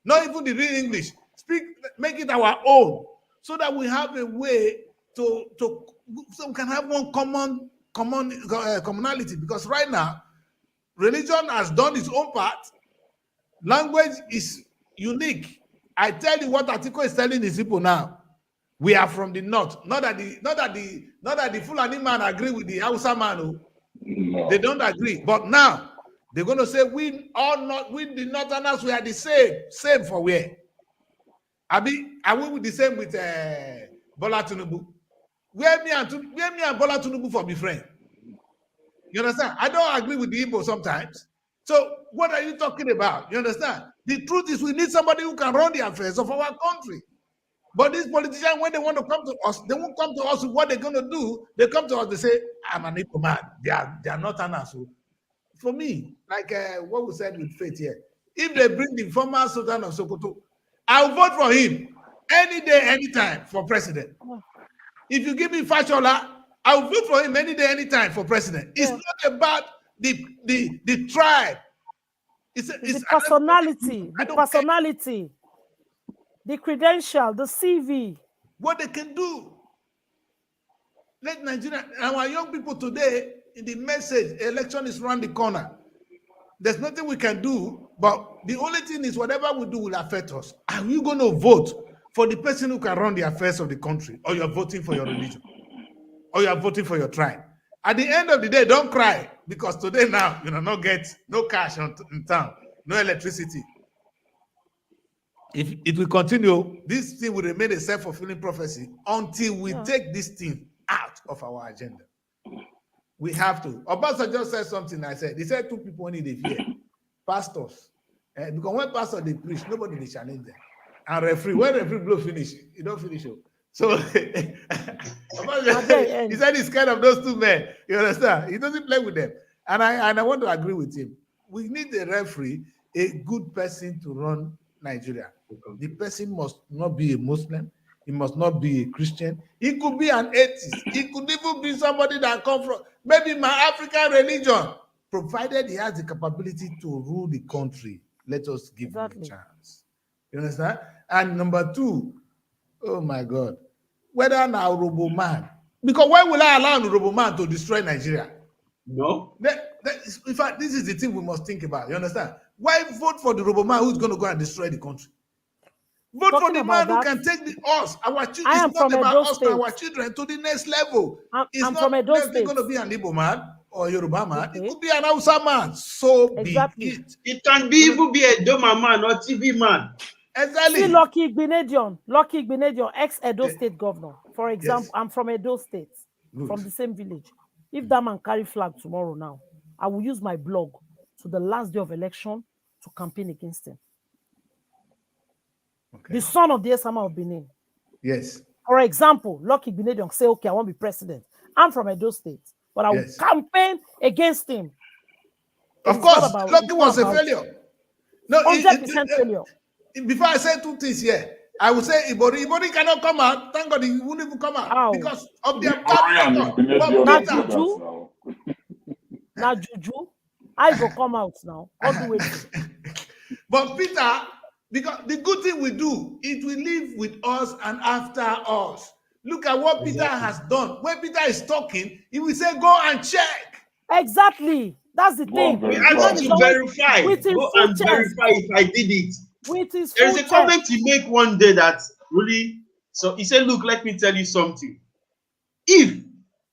not even the real English. Make it our own, so that we have a way so we can have one commonality. Because right now, religion has done its own part. Language is unique. I tell you what Atiko is telling his people now. We are from the north. Not that the Fulani man agree with the Hausa man. No. They don't agree. But now they're going to say we the Northerners, we are the same. Same for where? Are we the same with Bola Tinubu? Where me and Bola Tinubu for be friends? You understand? I don't agree with the Igbo sometimes. So what are you talking about? You understand? The truth is we need somebody who can run the affairs of our country. But these politicians, when they want to come to us, they won't come to us with what they're going to do. They come to us, they say, I'm an Igbo man. They are not an asshole. For me, like what we said with Faith here, if they bring the former Sultan of Sokoto, I'll vote for him any day, anytime for president. If you give me Fashola, I'll vote for him any day, anytime for president. It's not about the tribe. It's personality, the credential, the CV. What they can do. Let Nigeria, our young people today, in the message, election is around the corner. there's nothing we can do. But the only thing is, whatever we do will affect us. Are you going to vote for the person who can run the affairs of the country, or you're voting for your religion, or you're voting for your tribe? At the end of the day, don't cry, because today now, not get no cash in town, no electricity. If it will continue, this thing will remain a self-fulfilling prophecy until we take this thing out of our agenda. We have to. Obasa just said something. I said, he said 2 people need a fear. Pastors. Because when pastors they preach, nobody they challenge them. And referee, when referee blow finish, you don't finish. So he said he's scared of those 2 men. You understand? He doesn't play with them. And I want to agree with him. We need a referee, a good person to run Nigeria. The person must not be a Muslim. He must not be a Christian. He could be an atheist. He could even be somebody that comes from maybe my African religion, provided he has the capability to rule the country. Let us give him a chance. You understand? And number 2, oh my God, whether now Robo man, because why will I allow the Robo man to destroy Nigeria? No. In fact, this is the thing we must think about. You understand? Why vote for the Robo man who's going to go and destroy the country? Vote for the man who can take us, our children. It's not about us and our children to the next level. It's not necessarily going to be an Igbo man or Yoruba man. It could be an Hausa man. So be it. It can be even be a Doma man or TV man. Exactly. See Lucky Igbinedion, ex-Edo State governor. For example, I'm from Edo State, from the same village. If that man carry flag tomorrow now, I will use my blog to the last day of election to campaign against him. The son of the Esama of Benin. Yes. For example, Lucky Igbinedion say, okay, I want to be president. I'm from Edo State, but I will campaign against him. Of course, Lucky was a failure. No, 100% failure. Before I say 2 things here, I will say Ibori cannot come out. Thank God he won't even come out because of their Now Juju, I go come out now. But Peter, because the good thing we do, it will live with us and after us. Look at what Peter has done. When Peter is talking, he will say, go and check. Exactly. That's the thing. We have to verify. Go and verify if I did it. There's a comment he made one day that really, so he said, look, let me tell you something. If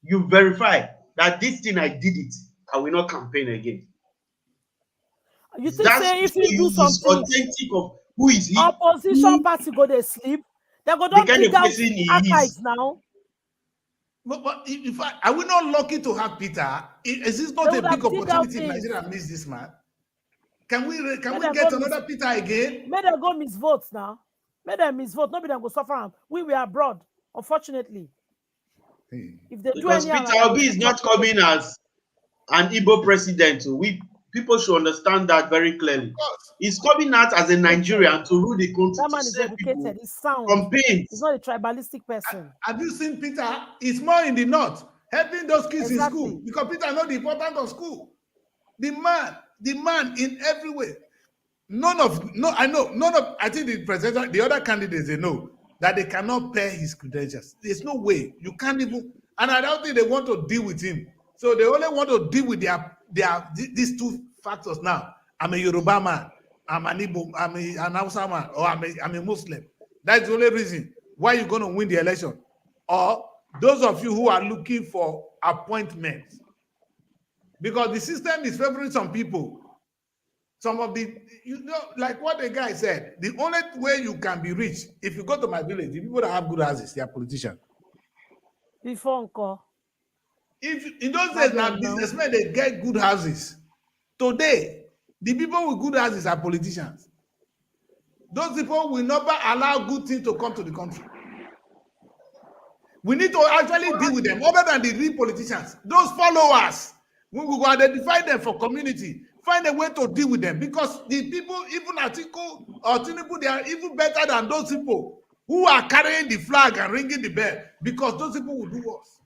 you verify that this thing I did it, I will not campaign again. You think say if you do something authentic of who is he? Opposition party go they sleep. They go don't dig out archives now. But in fact, are we not lucky to have Peter? Is this not a big opportunity if Nigeria miss this man? Can we get another Peter again? May they go misvote now. May they misvote. Nobody go suffer. We were abroad, unfortunately. If they because Peter Obi is not coming as an Igbo president. People should understand that very clearly. He's coming out as a Nigerian to rule the country. That man is educated. He's sound. He's not a tribalistic person. Have you seen Peter? He's more in the north, helping those kids in school because Peter knows the importance of school. The man in every way. I think the other candidates, they know that they cannot pay his credentials. There's no way. You can't even, and I don't think they want to deal with him. So they only want to deal with these 2 factors now. I'm a Yoruba man, I'm an Igbo, I'm an Hausa man, or I'm a Muslim. That's the only reason why you're going to win the election. Or those of you who are looking for appointments. Because the system is favoring some people. Some of the, like what the guy said, the only way you can be rich, if you go to my village, the people that have good houses, they are politicians. Before encore. If in those days now businessmen they get good houses. Today, the people with good houses are politicians. Those people will never allow good things to come to the country. We need to actually deal with them, other than the real politicians. Those followers, we will identify them for community, find a way to deal with them, because the people, even Atiku or Tinubu, they are even better than those people who are carrying the flag and ringing the bell, because those people will do worse.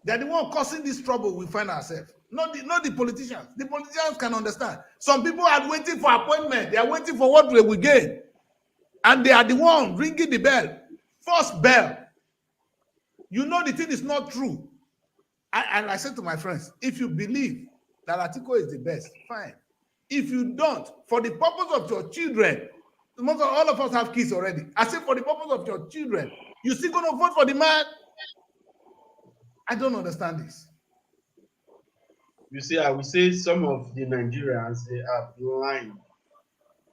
They're the one causing this trouble we find ourselves. Not the politicians. The politicians can understand. Some people are waiting for appointment. They are waiting for what they will gain. And they are the one ringing the bell. First bell. You know the thing is not true. And I said to my friends, if you believe that Atiku is the best, fine. If you don't, for the purpose of your children, all of us have kids already. I say for the purpose of your children, you still going to vote for the man? I don't understand this. You see, I will say some of the Nigerians, they are blind.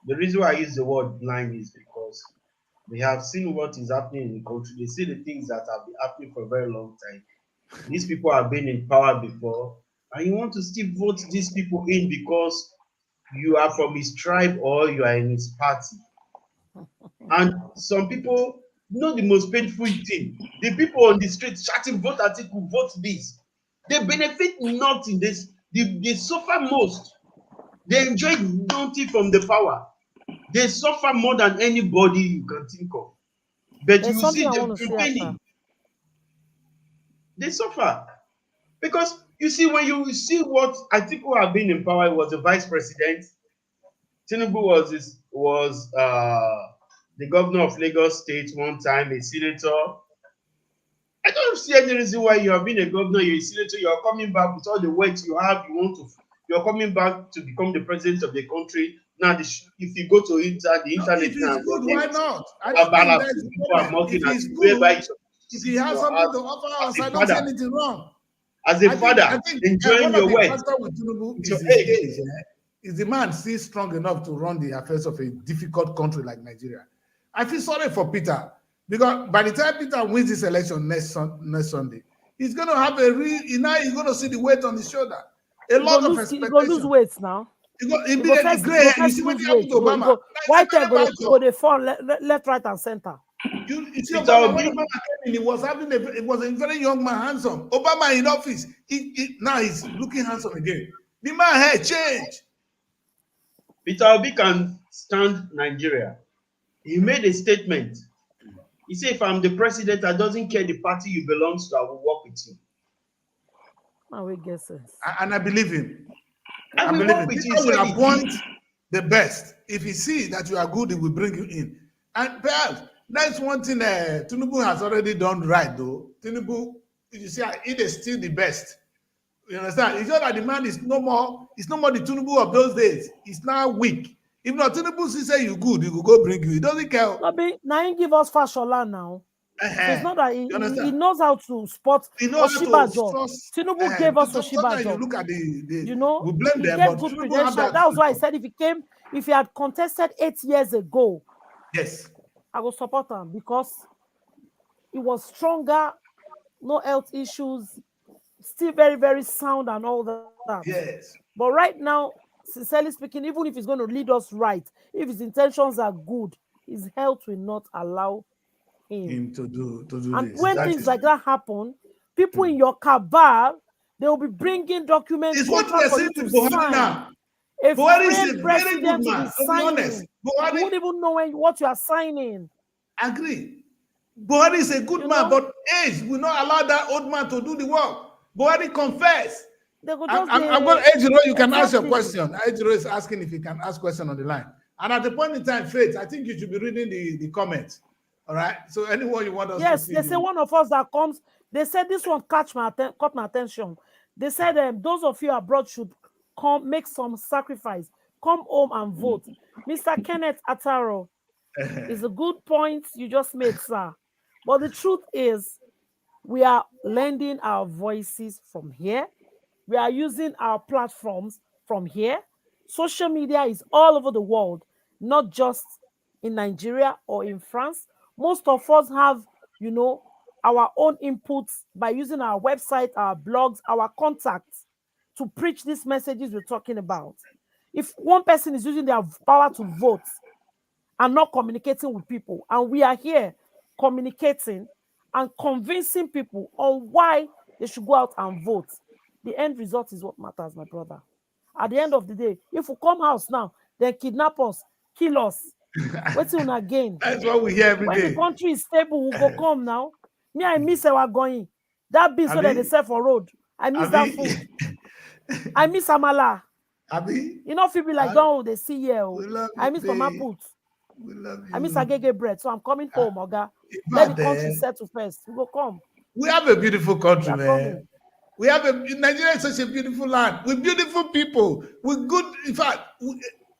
The reason why I use the word blind is because they have seen what is happening in the country. They see the things that have been happening for a very long time. These people have been in power before, and you want to still vote these people in because you are from his tribe or you are in his party. And some people know the most painful thing. The people on the street shouting, vote Atiku, vote this. They benefit not in this. They suffer most. They enjoy nothing from the power. They suffer more than anybody you can think of. But There's you see something I them want to say complaining. after. They suffer. Because you see, when you see what Atiku have been in power, he was the vice president. Tinubu was the governor of Lagos State one time, a senator. I don't see any reason why you have been a governor, you're a senator, you're coming back with all the weight you have, you're coming back to become the president of the country. Now, if you go to the internet If now, it's good, why not? I don't think that's the problem. If it's good, if he has something to offer us, I don't see anything wrong. As a father, enjoying your wealth. One of the factors with Tinubu is his age. Is the man still strong enough to run the affairs of a difficult country like Nigeria? I feel sorry for Peter, because by the time Peter wins this election next Sunday, he's going to have now he's going to see the weight on his shoulder. A lot of expectations. He's going to lose weight now. You see what happened to Obama. Why go they fall left, right, and center? You see, Obama, when Obama came in, he was a very young man, handsome. Obama in office, now he's looking handsome again. The man had changed. Peter Obi can stand Nigeria. He made a statement. He said, if I'm the president, I doesn't care the party you belong to, I will work with you. We guess it. And I believe him. I believe him. He will appoint the best. If he sees that you are good, he will bring you in. And perhaps that's one thing Tinubu has already done right, though. Tinubu, you see, he is still the best. You understand? It's just that the man is no more the Tinubu of those days. He's now weak. If not, Tinubu say you good, he will go bring you. He doesn't care. Now he give us Fashola now. So it's not that he knows how to spot Oshibajo. Tinubu gave us Oshibajo. You look at we blame them, but good credentials. That was why I said if he had contested 8 years ago, yes, I will support him because he was stronger, no health issues, still very, very sound and all that. Yes. But right now, sincerely speaking, even if he's going to lead us right, if his intentions are good, his health will not allow him to do and this. when things like that happen, people in your cabal, they will be bringing documents. It's what we're saying to Buhari now. Buhari is a very good man, to be honest. Buhari, you won't even know what you are signing. Agree. Buhari is a good man, but age will not allow that old man to do the work. Buhari confess. I'm going to Ejiro, you can ask your question. Ejiro is asking if you can ask question on the line. And at the point in time, Faith, I think you should be reading the comments. All right. So anyone you want us to see. Yes, they say one of us that comes, they said this one caught my attention. They said those of you abroad should come make some sacrifice. Come home and vote. Mr. Kenneth Ataro, is a good point you just made, sir. But the truth is, we are lending our voices from here. We are using our platforms from here. Social media is all over the world, not just in Nigeria or in France. Most of us have, our own inputs by using our website, our blogs, our contacts to preach these messages we're talking about. If one person is using their power to vote and not communicating with people, and we are here communicating and convincing people on why they should go out and vote, the end result is what matters, my brother. At the end of the day, if we come house now, they kidnap us, kill us. What's on again? That's what we hear every day. When the country is stable, we'll go come now. Me, I miss our going. That being so that they sell for road. I miss that food. I miss Amala. You know, people like don't they see here. I miss Mama Put. I miss Agege bread. So I'm coming home, Oga. Let the country settle first. We will come. We have a beautiful country, man. We have Nigeria is such a beautiful land with beautiful people, with good. In fact,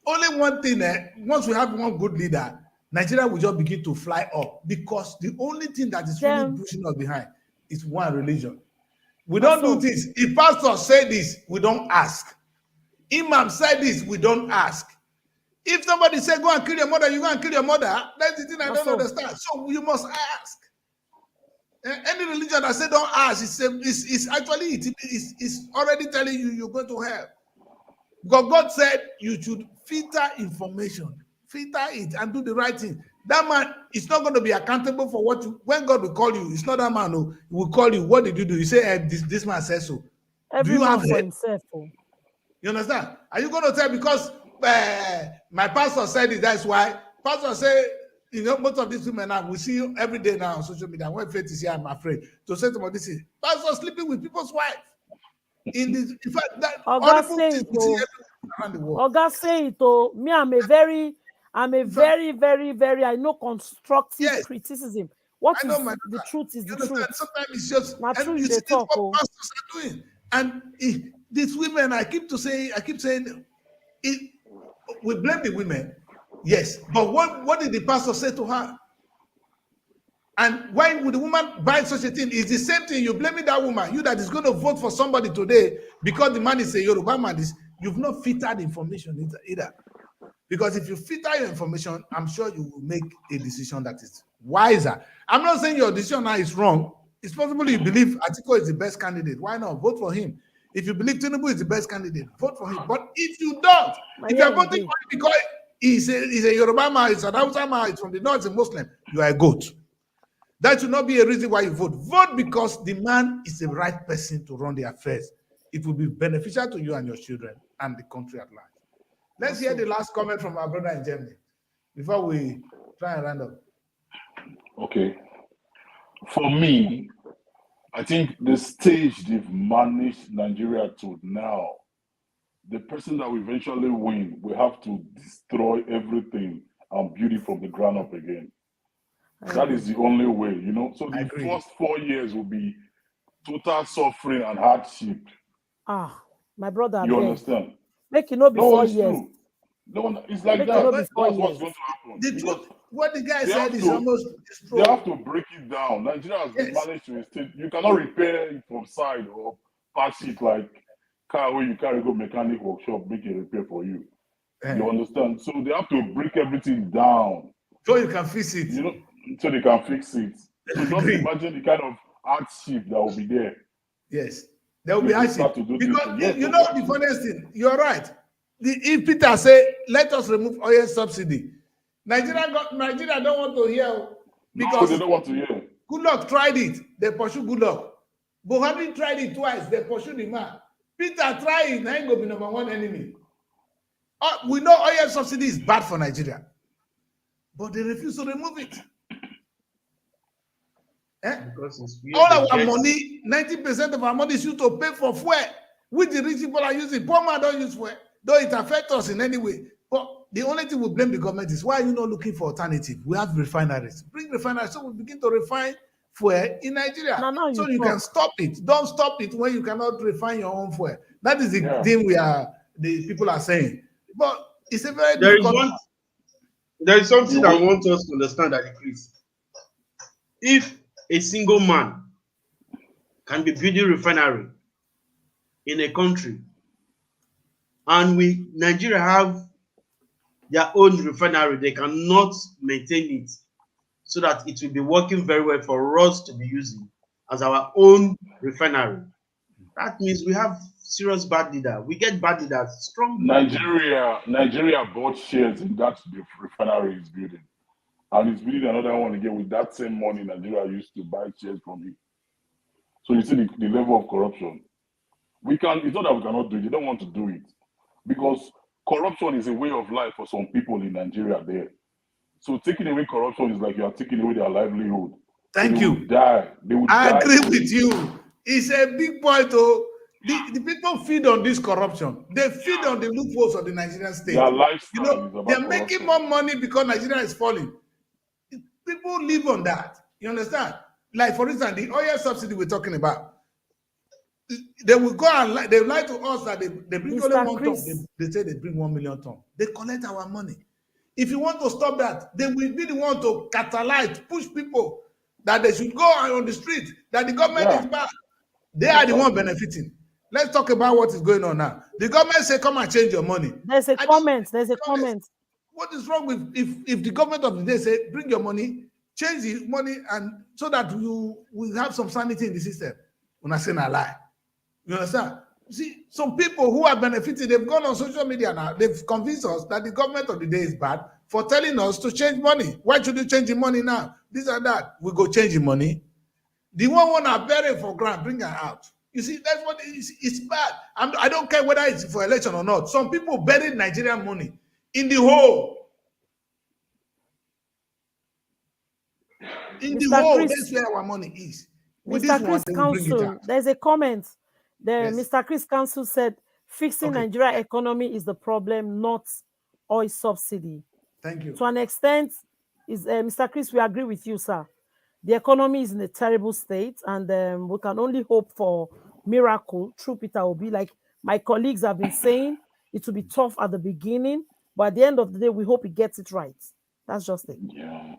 only one thing. Once we have one good leader, Nigeria will just begin to fly up because the only thing that is really pushing us behind is one religion. We don't do this. If pastor say this, we don't ask. Imam said this, we don't ask. If somebody say go and kill your mother, you go and kill your mother. That's the thing I don't understand. So you must ask. Any religion that say don't ask is actually it's already telling you you're going to hell. Because God said you should filter information, filter it, and do the right thing. That man is not going to be accountable for what you. When God will call you, it's not that man who will call you. What did you do? You say, this man says so. Every do you man have for head? himself. You understand? Are you going to tell because my pastor said it? That's why pastor say. Most of these women now, we see you every day now on social media. When Faith is here, I'm afraid to say to them, this is pastor sleeping with people's wives. In fact, that horrible things we see around the world. Oga say it, me, I'm a very, very, I know constructive criticism. What is the truth is the truth. Sometimes it's just, not true. You They see talk, what pastors are doing. And these women, I keep saying, we blame the women. Yes, but what did the pastor say to her? And why would the woman buy such a thing? It's the same thing. You're blaming that woman. You that is going to vote for somebody today because the man is a Yoruba man. You've not filtered information either. Because if you filter your information, I'm sure you will make a decision that is wiser. I'm not saying your decision now is wrong. It's possible you believe Atiku is the best candidate. Why not? Vote for him. If you believe Tinubu is the best candidate, vote for him. But if you don't, if you're voting for him because he's a Yoruba man, he's an Hausa man, he's from the north, he's a Muslim, you are a goat. That should not be a reason why you vote. Vote because the man is the right person to run the affairs. It will be beneficial to you and your children and the country at large. Let's hear the last comment from our brother in Germany before we try and round up. Okay. For me, I think the stage they've managed Nigeria to now, the person that will eventually win will have to destroy everything and build it from the ground up again. That is the only way, So the first 4 years will be total suffering and hardship. My brother, you understand? Make it not be 4 years. True. No, it's like that. That's what's going to happen. The truth, what the guy said is almost destroyed. They have to break it down. Nigeria has managed to instead. You cannot repair it from side or patch it like car where you carry go mechanic workshop, make a repair for you. You understand? So they have to break everything down. So you can fix it. So they can fix it. So just imagine the kind of hardship that will be there. Yes. There will be hardship. Because the funniest thing, you're right. If Peter say, let us remove oil subsidy, Nigeria don't want to hear because they don't want to hear. Goodluck tried it, they pursue Goodluck. Buhari tried it twice, they pursue the man. Peter tried it, now he go be number one enemy. We know oil subsidy is bad for Nigeria, but they refuse to remove it. All our money, 90% of our money is used to pay for fuel, which the rich people are using. Poor man don't use fuel, though it affects us in any way. But the only thing we blame the government is, why are you not looking for alternative? We have refineries. Bring refineries so we begin to refine fuel in Nigeria. So you can stop it. Don't stop it when you cannot refine your own fuel. That is the thing the people are saying. But it's a very difficult. There is something I want us to understand at Chris. If a single man can be building refinery in a country, and Nigeria have their own refinery, they cannot maintain it so that it will be working very well for us to be using as our own refinery. That means we have serious bad leader. We get bad leaders, strong. Nigeria bought shares in that refinery is building. And it's building another one again with that same money Nigeria used to buy shares from it. So you see the level of corruption. It's not that we cannot do it. They don't want to do it. Because corruption is a way of life for some people in Nigeria there. So taking away corruption is like you are taking away their livelihood. Thank you. I agree with you. It's a big point, though. The people feed on this corruption. They feed on the loopholes of the Nigerian state. Their lifestyle is about they're making more money because Nigeria is falling. People live on that. You understand? Like, for instance, the oil subsidy we're talking about. they will go and they lie to us that they bring Mr. only 1 Chris. ton. They say they bring 1 million ton. They collect our money. If you want to stop that, they will be the one to catalyze, push people that they should go on the street, that the government is bad. They are the one benefiting. Let's talk about what is going on now. The government say, come and change your money. There's a comment. What is wrong with if the government of the day say, bring your money, change the money, and so that you will have some sanity in the system? When I say a lie. You understand? See, some people who are benefiting, they've gone on social media now. They've convinced us that the government of the day is bad for telling us to change money. Why should you change the money now? This and that. We go change the money. The one are buried for grant, bring her out. You see, that's what it's bad. I don't care whether it's for election or not. Some people buried Nigerian money in the hole. In the hole, that's where our money is. With Mr. Chris Council, there's a comment. Mr. Chris Council said, fixing Nigeria economy is the problem, not oil subsidy. Thank you. To an extent, Mr. Chris, we agree with you, sir. The economy is in a terrible state, and we can only hope for miracle through Peter Obi. Like my colleagues have been saying, it will be tough at the beginning, but at the end of the day, we hope he gets it right. That's just it. Yeah.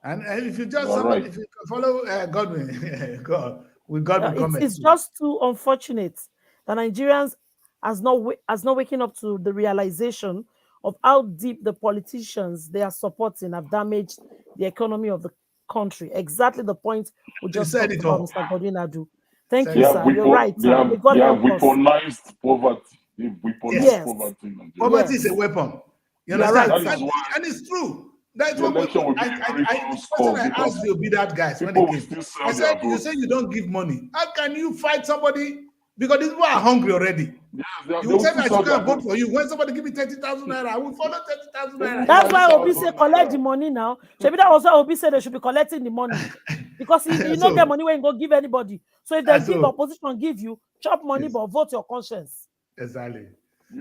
And if you just if you follow Godwin, God, with Godwin comments. It's just too unfortunate that Nigerians has not waking up to the realization of how deep the politicians they are supporting have damaged the economy of the country. Exactly the point we just talked about, Mr. Godwin Adu. Thank you, sir. You're right. They have weaponized poverty. They've weaponized poverty. Poverty is a weapon. You understand? Right. And it's true. That's what I asked you, be that guys when they came. I said, you say you don't give money. How can you fight somebody? Because these people are hungry already. Yes, you said that you can't vote for you. When somebody give me 30,000 naira, I will follow 30,000 naira. That's why Obi say collect the money now. Maybe that was why Obi said they should be collecting the money. Because you don't get money when you go give anybody. So if they give opposition, give you, chop money, but vote your conscience. Exactly.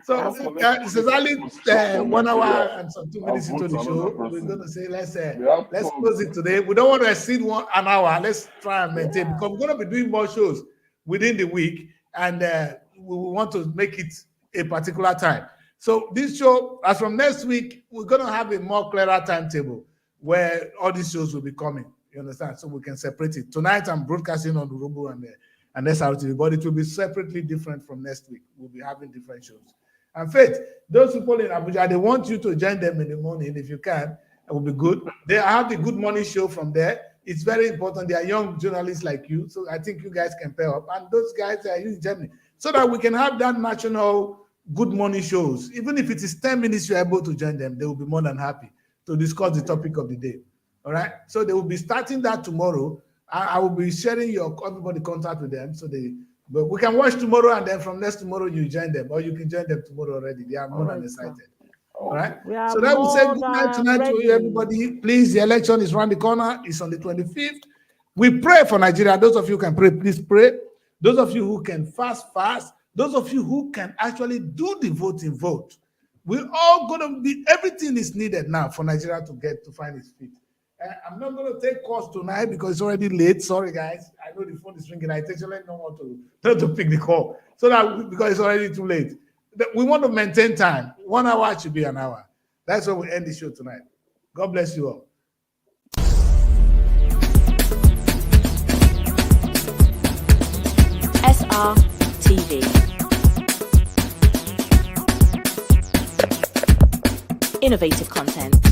So it's exactly 1 hour and some 2 minutes into the show. We're going to say let's close it today. We don't want to exceed an hour. Let's try and maintain because we're going to be doing more shows within the week, and we want to make it a particular time. So this show, as from next week, we're going to have a more clearer timetable where all these shows will be coming. You understand? So we can separate it. Tonight I'm broadcasting on Urubu and SRTV, but it will be separately different from next week. We'll be having different shows. And Faith, those people in Abuja, they want you to join them in the morning if you can. It will be good. They have the Good Morning Show from there. It's very important. They are young journalists like you, so I think you guys can pair up. And those guys are in Germany, so that we can have that national Good Morning shows. Even if it is 10 minutes, you're able to join them, they will be more than happy to discuss the topic of the day. All right. So they will be starting that tomorrow. I will be sharing everybody contact with them, but we can watch tomorrow, and then from next tomorrow you join them, or you can join them tomorrow already. They are more than excited. All right. So that will say good night tonight to you, everybody. Please, the election is around the corner. It's on the 25th. We pray for Nigeria. Those of you who can pray, please pray. Those of you who can fast. Those of you who can actually do the voting, vote. We're all going to be, everything is needed now for Nigeria to find its feet. I'm not going to take calls tonight because it's already late. Sorry, guys. I know the phone is ringing. I actually don't want to pick the call because it's already too late. We want to maintain time. 1 hour should be an hour. That's why we end the show tonight. God bless you all. SRTV. Innovative content.